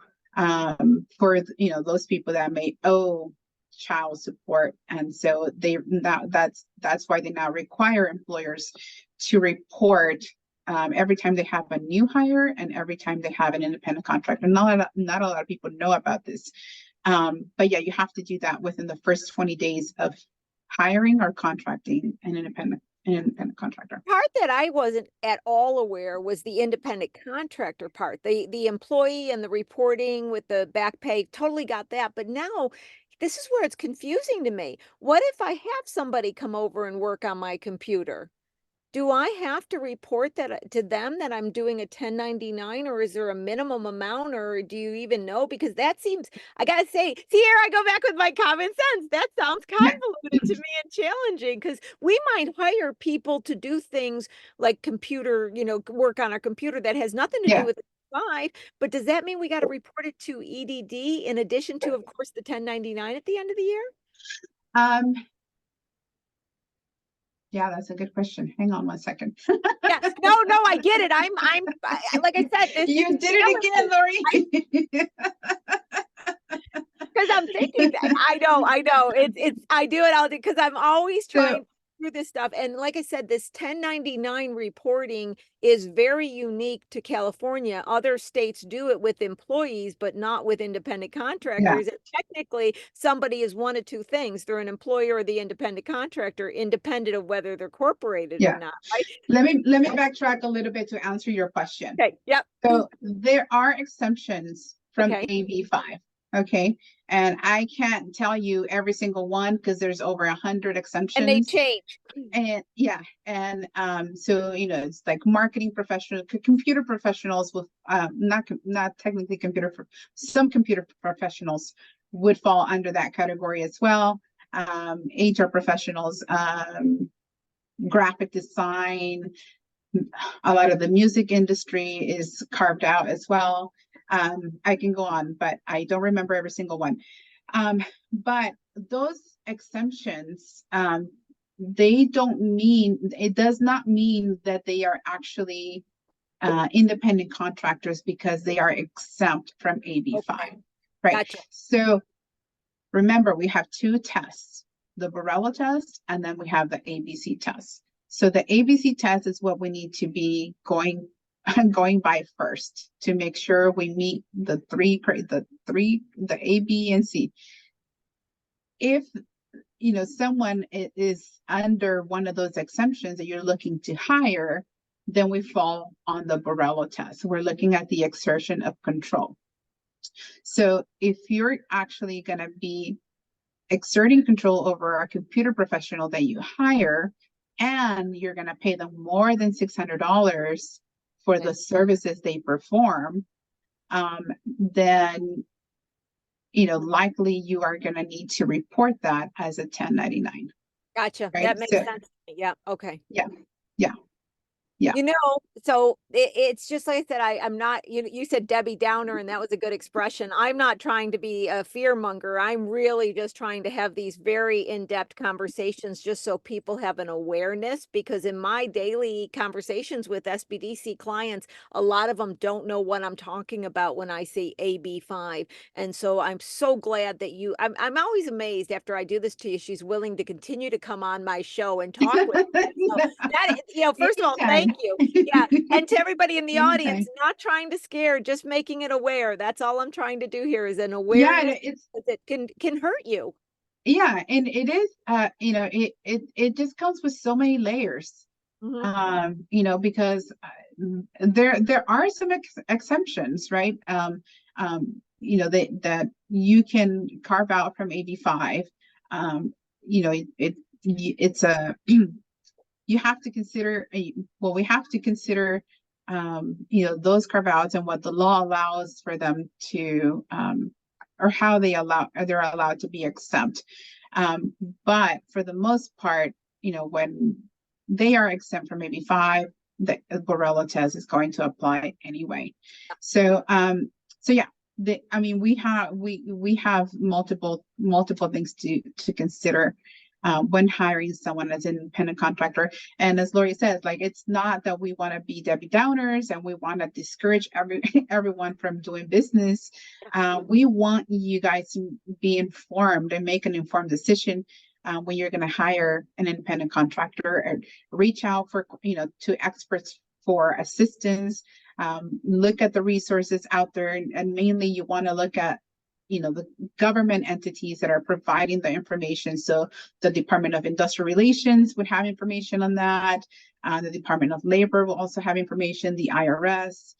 S3: for those people that may owe child support. And so that's why they now require employers to report every time they have a new hire and every time they have an independent contractor. Not a lot of people know about this. But yeah, you have to do that within the first 20 days of hiring or contracting an independent contractor.
S2: Part that I wasn't at all aware was the independent contractor part. The employee and the reporting with the back pay, totally got that. But now this is where it's confusing to me. What if I have somebody come over and work on my computer? Do I have to report that to them that I'm doing a 1099, or is there a minimum amount, or do you even know? Because that seems, I gotta say, see, here I go back with my common sense. That sounds
S3: Yeah.
S2: convoluted to me and challenging, because we might hire people to do things like computer, work on our computer that has nothing to
S3: Yeah.
S2: do with five. But does that mean we got to report it to EDD in addition to, of course, the 1099 at the end of the year?
S3: Yeah, that's a good question. Hang on one second.
S2: Yeah, no, I get it. Like I said, this
S3: You
S2: is
S3: did it again, Lori.
S2: because I'm thinking that I know I do it all because I'm always trying through this stuff. And like I said, this 1099 reporting is very unique to California. Other states do it with employees, but not with independent contractors. And technically, somebody is one of two things. They're an employer or the independent contractor, independent of whether they're corporated or not, right?
S3: Let me backtrack a little bit to answer your question.
S2: Okay, yep.
S3: So there are exemptions from AB5. Okay. And I can't tell you every single one because there's over 100 exemptions.
S2: And they change.
S3: And yeah. And so it's like marketing professionals, computer professionals with not technically some computer professionals would fall under that category as well. HR professionals, graphic design, a lot of the music industry is carved out as well. I can go on, but I don't remember every single one. But those exemptions, it does not mean that they are actually independent contractors because they are exempt from AB5, right?
S2: Gotcha.
S3: So remember, we have two tests, the Borrella test, and then we have the ABC test. So the ABC test is what we need to be going by first to make sure we meet the A, B, and C. If someone is under one of those exemptions that you're looking to hire, then we fall on the Borrello test. We're looking at the exertion of control. So if you're actually going to be exerting control over a computer professional that you hire, and you're going to pay them more than $600 for the services they perform, then likely you are going to need to report that as a 1099.
S2: Gotcha.
S3: Right?
S2: That makes sense to me. Yeah. Okay.
S3: Yeah.
S2: So it's just like I said, I'm not, you said Debbie Downer, and that was a good expression. I'm not trying to be a fear monger. I'm really just trying to have these very in-depth conversations just so people have an awareness, because in my daily conversations with SBDC clients, a lot of them don't know what I'm talking about when I say AB5. And so I'm so glad that I'm always amazed after I do this to you, she's willing to continue to come on my show and talk with me. So that, first of all, thank you. Yeah. And to everybody in the audience, not trying to scare, just making it aware. That's all I'm trying to do here is an awareness that can hurt you.
S3: Yeah. And it is, it just comes with so many layers, because there are some exemptions, right? That you can carve out from AB5. It's a, you have to consider, we have to consider, those carve outs and what the law allows for them to, or how they're allowed to be exempt. But for the most part, when they are exempt from AB5, the Borrello test is going to apply anyway. So yeah, we have multiple things to consider when hiring someone as an independent contractor. And as Lori says, it's not that we want to be Debbie Downers and we want to discourage everyone from doing business. We want you guys to be informed and make an informed decision when you're going to hire an independent contractor, and reach out to experts for assistance. Look at the resources out there, and mainly you want to look at the government entities that are providing the information. So the Department of Industrial Relations would have information on that. The Department of Labor will also have information, the IRS.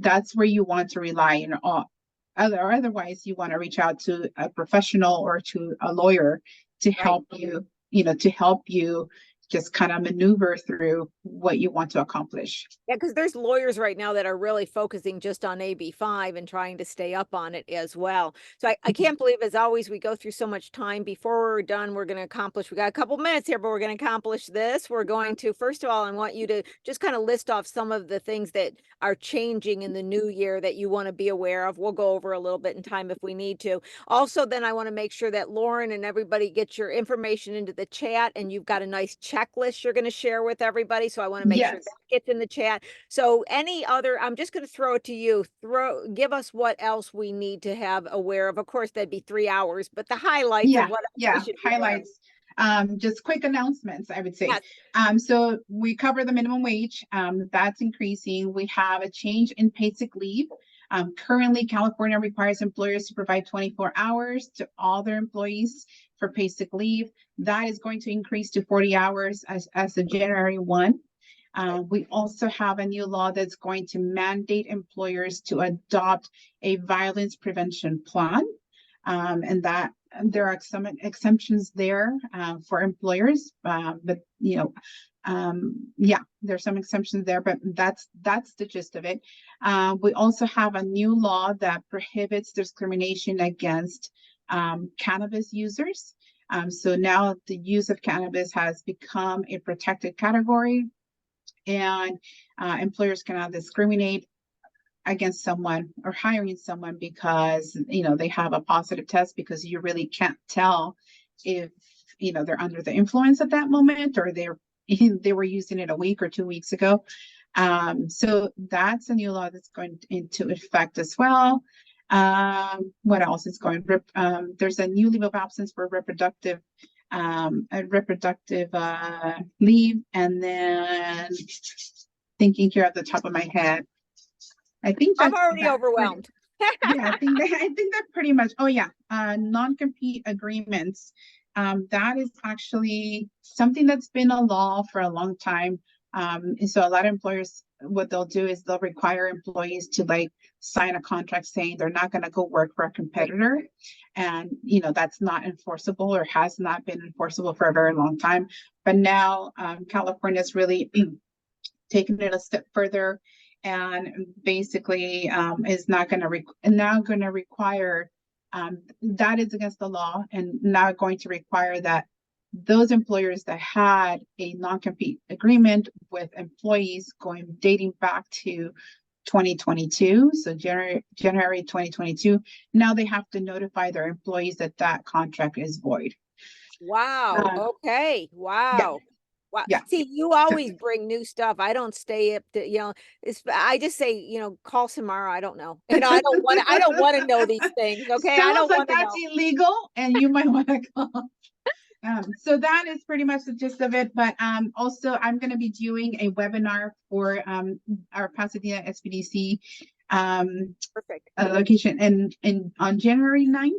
S3: That's where you want to rely on. Otherwise, you want to reach out to a professional or to a lawyer to help you, just kind of maneuver through what you want to accomplish.
S2: Yeah, because there's lawyers right now that are really focusing just on AB5 and trying to stay up on it as well. So I can't believe, as always, we go through so much time. Before we're done, we're going to accomplish, we got a couple minutes here, but we're going to accomplish this. We're going to, first of all, I want you to just kind of list off some of the things that are changing in the new year that you want to be aware of. We'll go over a little bit in time if we need to. Also, then I want to make sure that Lauren and everybody gets your information into the chat, and you've got a nice checklist you're going to share with everybody. So I want to make sure that gets in the chat. So any other, I'm just going to throw it to you. Give us what else we need to have aware of. Of course, that'd be 3 hours, but the highlights of what else we should
S3: highlights. Just quick announcements, I would say. Yes. So we cover the minimum wage. That's increasing. We have a change in paid sick leave. Currently, California requires employers to provide 24 hours to all their employees for paid sick leave. That is going to increase to 40 hours as of January 1. We also have a new law that's going to mandate employers to adopt a violence prevention plan, and that there are some exemptions there for employers, but there's some exemptions there, but that's the gist of it. We also have a new law that prohibits discrimination against cannabis users. So now the use of cannabis has become a protected category, and employers cannot discriminate against someone or hiring someone because they have a positive test, because you really can't tell if they're under the influence at that moment, or they were using it a week or 2 weeks ago. So that's a new law that's going into effect as well. What else is going? There's a new leave of absence for reproductive a reproductive leave, and then thinking here at the top of my head, I think
S2: I'm
S3: that's
S2: already overwhelmed.
S3: yeah, I think that pretty much. Oh yeah, non-compete agreements. That is actually something that's been a law for a long time. And so a lot of employers, what they'll do is they'll require employees to like sign a contract saying they're not going to go work for a competitor, and that's not enforceable or has not been enforceable for a very long time. But now California's really taken it a step further, and basically is not going to require that is against the law, and now going to require that those employers that had a non-compete agreement with employees dating back to 2022, so January 2022, now they have to notify their employees that that contract is void.
S2: Wow. Okay. Wow. Wow.
S3: Yeah.
S2: See, you always bring new stuff. I don't stay up to, I just say, call Xiomara. I don't know. I don't want to know these things. Okay. I
S3: Sounds
S2: don't
S3: like
S2: want to
S3: that's
S2: know.
S3: illegal, and you might want to call. So that is pretty much the gist of it. But also, I'm going to be doing a webinar for our Pasadena SBDC
S2: Perfect.
S3: location and on January 9th.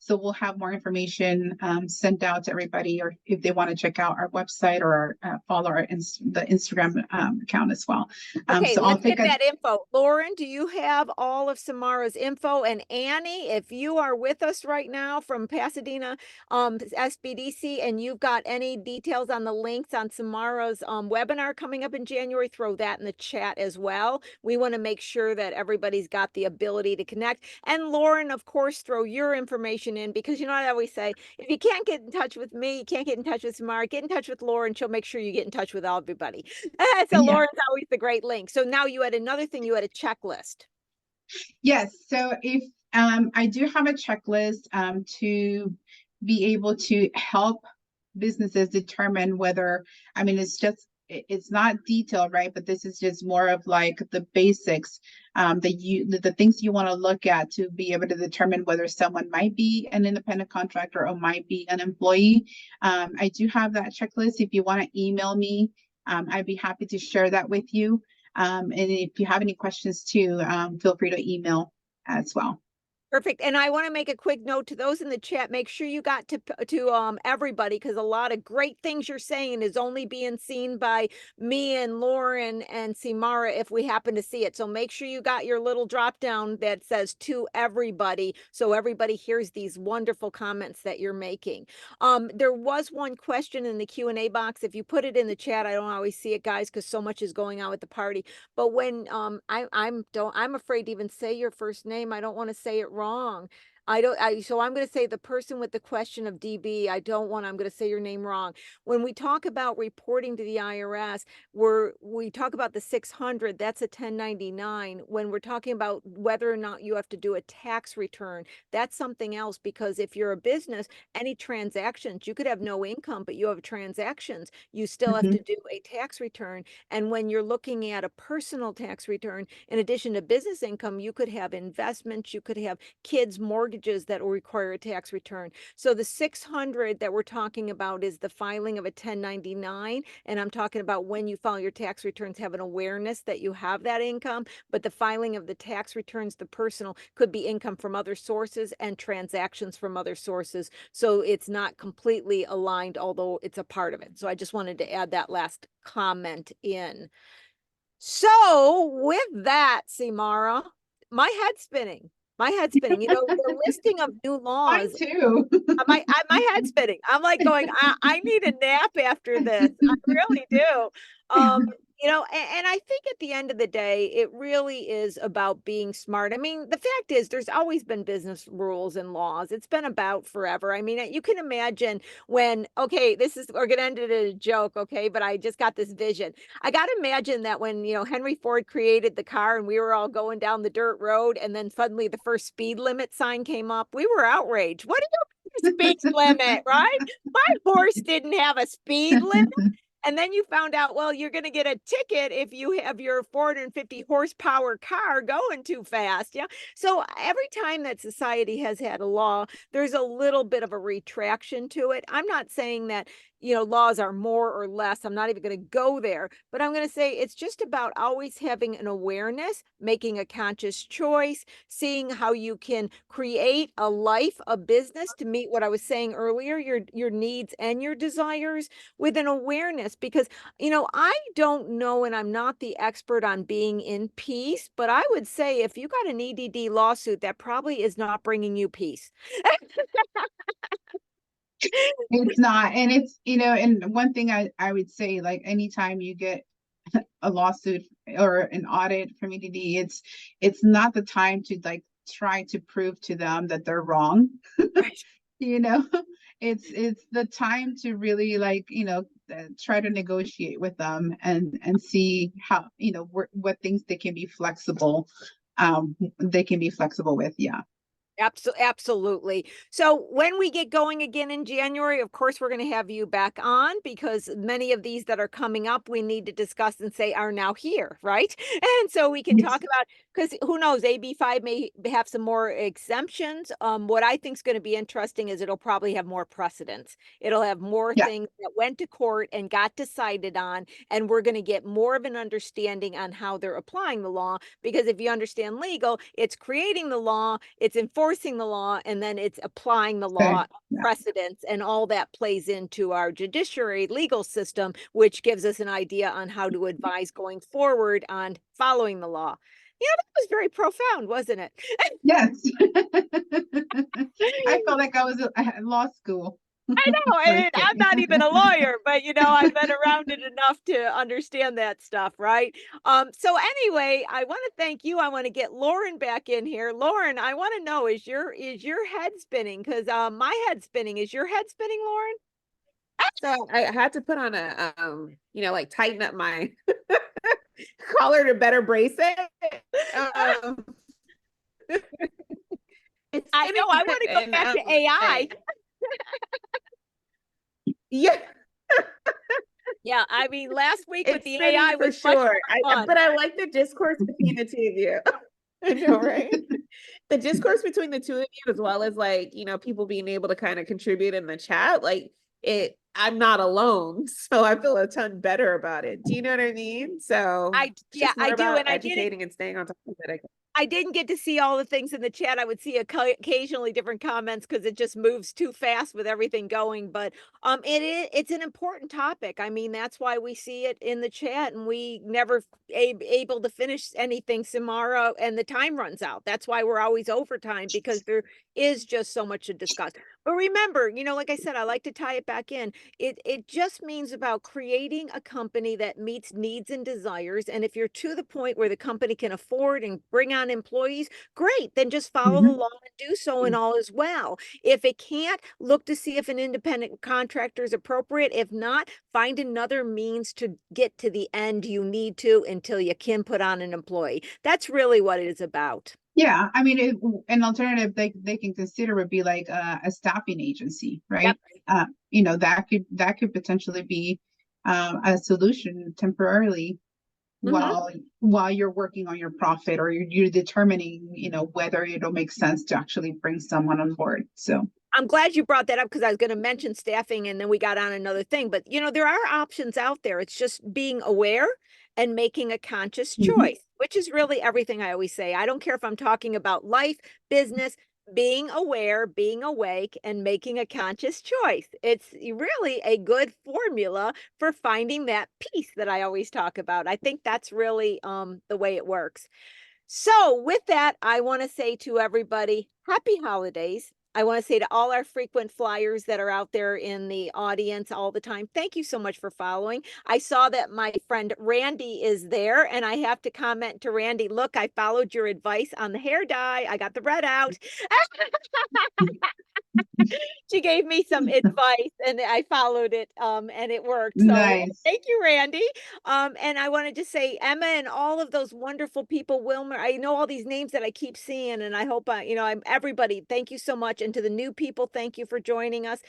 S3: So we'll have more information sent out to everybody, or if they want to check out our website or follow the Instagram account as well.
S2: Okay,
S3: so
S2: let's get that info. Lauren, do you have all of Xiomara's info? And Annie, if you are with us right now from Pasadena SBDC, and you've got any details on the links on Xiomara's webinar coming up in January, throw that in the chat as well. We want to make sure that everybody's got the ability to connect. And Lauren, of course, throw your information in, because what I always say, if you can't get in touch with me, you can't get in touch with Xiomara, get in touch with Lauren. She'll make sure you get in touch with everybody. So Lauren's always the great link. So now you had another thing, you had a checklist.
S3: Yes. So if I do have a checklist to be able to help businesses determine whether, it's not detailed, right? But this is just more of like the basics, the things you want to look at to be able to determine whether someone might be an independent contractor or might be an employee. I do have that checklist. If you want to email me, I'd be happy to share that with you. And if you have any questions too, feel free to email as well.
S2: Perfect. And I want to make a quick note to those in the chat. Make sure you got to everybody, because a lot of great things you're saying is only being seen by me and Lauren and Xiomara if we happen to see it. So make sure you got your little drop down that says to everybody, so everybody hears these wonderful comments that you're making. There was one question in the Q&A box. If you put it in the chat, I don't always see it, guys, because so much is going on with the party. But when I'm afraid to even say your first name. I don't want to say it wrong. So I'm going to say the person with the question of DB. I'm going to say your name wrong. When we talk about reporting to the IRS, we talk about the 600, that's a 1099. When we're talking about whether or not you have to do a tax return, that's something else, because if you're a business, any transactions, you could have no income, but you have transactions, you still have to do a tax return. And when you're looking at a personal tax return, in addition to business income, you could have investments, you could have kids' mortgages that will require a tax return. So the 600 that we're talking about is the filing of a 1099. And I'm talking about when you file your tax returns, have an awareness that you have that income. But the filing of the tax returns, the personal, could be income from other sources and transactions from other sources. So it's not completely aligned, although it's a part of it. So I just wanted to add that last comment in. So with that, Xiomara, my head's spinning. The listing of new laws.
S3: Mine too.
S2: My head's spinning. I'm like going, I need a nap after this. I really do. And I think at the end of the day, it really is about being smart. I mean, the fact is, there's always been business rules and laws. It's been about forever. I mean, you can imagine when, okay, we're going to end it in a joke, okay, but I just got this vision. I got to imagine that when, Henry Ford created the car and we were all going down the dirt road, and then suddenly the first speed limit sign came up, we were outraged. What do you mean speed limit, right? My horse didn't have a speed limit. And then you found out, well, you're going to get a ticket if you have your 450 horsepower car going too fast. Yeah. So every time that society has had a law, there's a little bit of a retraction to it. I'm not saying that, laws are more or less. I'm not even going to go there, but I'm going to say it's just about always having an awareness, making a conscious choice, seeing how you can create a life, a business to meet what I was saying earlier, your needs and your desires with an awareness. Because, I don't know, and I'm not the expert on being in peace, but I would say if you got an EDD lawsuit, that probably is not bringing you peace.
S3: It's not. And it's, and one thing I would say, like, anytime you get a lawsuit or an audit from EDD, it's not the time to like try to prove to them that they're wrong.
S2: Right.
S3: It's the time to really, like, try to negotiate with them and see how, what things they can be flexible with. Yeah.
S2: Absolutely. So when we get going again in January, of course, we're going to have you back on, because many of these that are coming up, we need to discuss and say are now here, right? And so we can
S3: Yes.
S2: talk about, because who knows, AB5 may have some more exemptions. What I think is going to be interesting is it'll probably have more precedents. It'll have more
S3: Yeah.
S2: things that went to court and got decided on, and we're going to get more of an understanding on how they're applying the law. Because if you understand legal, it's creating the law, it's enforcing the law, and then it's applying the law,
S3: Yeah.
S2: precedents, and all that plays into our judiciary legal system, which gives us an idea on how to advise going forward on following the law. That was very profound, wasn't it?
S3: Yes. I felt like I was at law school.
S2: I know, and I'm not even a lawyer, but I've been around it enough to understand that stuff, right? So anyway, I want to thank you. I want to get Lauren back in here. Lauren, I want to know, is your head spinning? Because my head's spinning. Is your head spinning, Lauren?
S1: So I had to put on a like tighten up my collar to better brace it.
S2: I know, I want to go back to AI.
S1: Yeah.
S2: Yeah, I mean, last week with the
S1: spinning
S2: AI
S1: for
S2: was much
S1: sure.
S2: more fun.
S1: But I like the discourse between the two of you. I know, right? The discourse between the two of you, as well as, like, people being able to kind of contribute in the chat, like, I'm not alone, so I feel a ton better about it. Do you know what I mean? So
S2: I do, and
S1: educating and staying on top of it.
S2: I didn't get to see all the things in the chat. I would see occasionally different comments because it just moves too fast with everything going. But it's an important topic. I mean, that's why we see it in the chat, and we never able to finish anything tomorrow, and the time runs out. That's why we're always overtime, because there is just so much to discuss. But remember, like I said, I like to tie it back in. It just means about creating a company that meets needs and desires. And if you're to the point where the company can afford and bring on employees, great, then just follow the law and do so, and all is well. If it can't, look to see if an independent contractor is appropriate. If not, find another means to get to the end you need to until you can put on an employee. That's really what it is about.
S3: Yeah, I mean, an alternative they can consider would be like a staffing agency, right?
S2: Yep.
S3: That could potentially be a solution temporarily while you're working on your profit, or you're determining, whether it'll make sense to actually bring someone on board. So
S2: I'm glad you brought that up, because I was going to mention staffing and then we got on another thing. But, there are options out there. It's just being aware and making a conscious choice, which is really everything I always say. I don't care if I'm talking about life, business, being aware, being awake, and making a conscious choice. It's really a good formula for finding that peace that I always talk about. I think that's really the way it works. So with that, I want to say to everybody, happy holidays. I want to say to all our frequent flyers that are out there in the audience all the time, thank you so much for following. I saw that my friend Randy is there, and I have to comment to Randy, look, I followed your advice on the hair dye. I got the red out. She gave me some advice and I followed it and it worked. So
S3: Nice.
S2: thank you, Randy. And I wanted to say Emma and all of those wonderful people, Wilmer, I know all these names that I keep seeing and I hope I'm everybody. Thank you so much. And to the new people, thank you for joining us.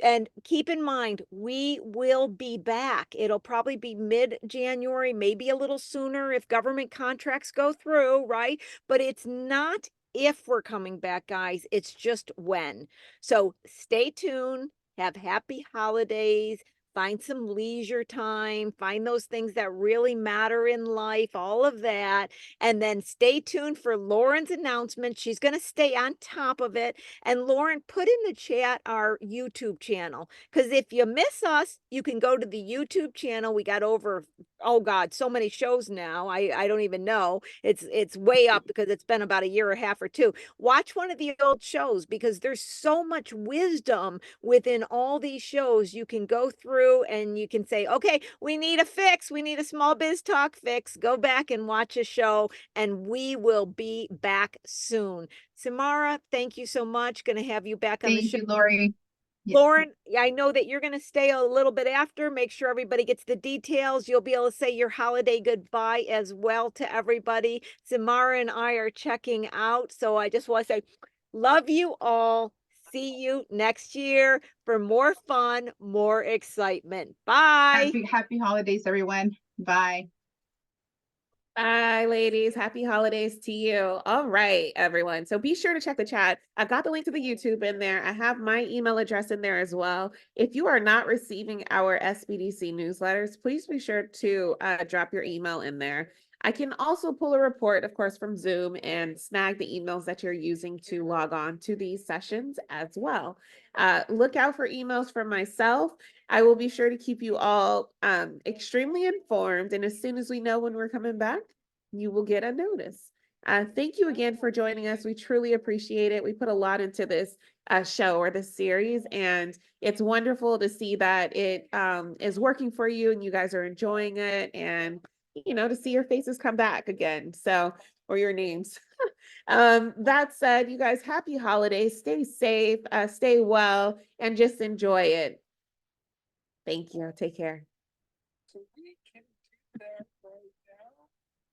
S2: And keep in mind, we will be back. It'll probably be mid-January, maybe a little sooner if government contracts go through, right? But it's not if we're coming back, guys, it's just when. So stay tuned, have happy holidays, find some leisure time, find those things that really matter in life, all of that. And then stay tuned for Lauren's announcement. She's going to stay on top of it. And Lauren, put in the chat our YouTube channel, because if you miss us, you can go to the YouTube channel. We got over, oh God, so many shows now. I don't even know. It's way up because it's been about a year and a half or two. Watch one of the old shows because there's so much wisdom within all these shows. You can go through and you can say, okay, we need a fix. We need a small biz talk fix. Go back and watch a show and we will be back soon. Xiomara, thank you so much. Going to have you back on the
S3: Thank
S2: show.
S3: you, Lori. Yeah.
S2: Lauren, I know that you're going to stay a little bit after. Make sure everybody gets the details. You'll be able to say your holiday goodbye as well to everybody. Xiomara and I are checking out. So I just want to say, love you all. See you next year for more fun, more excitement. Bye.
S3: Happy holidays, everyone. Bye.
S1: Bye, ladies. Happy holidays to you. All right, everyone. So be sure to check the chat. I've got the link to the YouTube in there. I have my email address in there as well. If you are not receiving our SBDC newsletters, please be sure to drop your email in there. I can also pull a report, of course, from Zoom and snag the emails that you're using to log on to these sessions as well. Look out for emails from myself. I will be sure to keep you all extremely informed. And as soon as we know when we're coming back, you will get a notice. Thank you again for joining us. We truly appreciate it. We put a lot into this show or this series, and it's wonderful to see that it is working for you and you guys are enjoying it, and to see your faces come back again. So, or your names. That said, you guys, happy holidays. Stay safe, stay well, and just enjoy it. Thank you. Take care.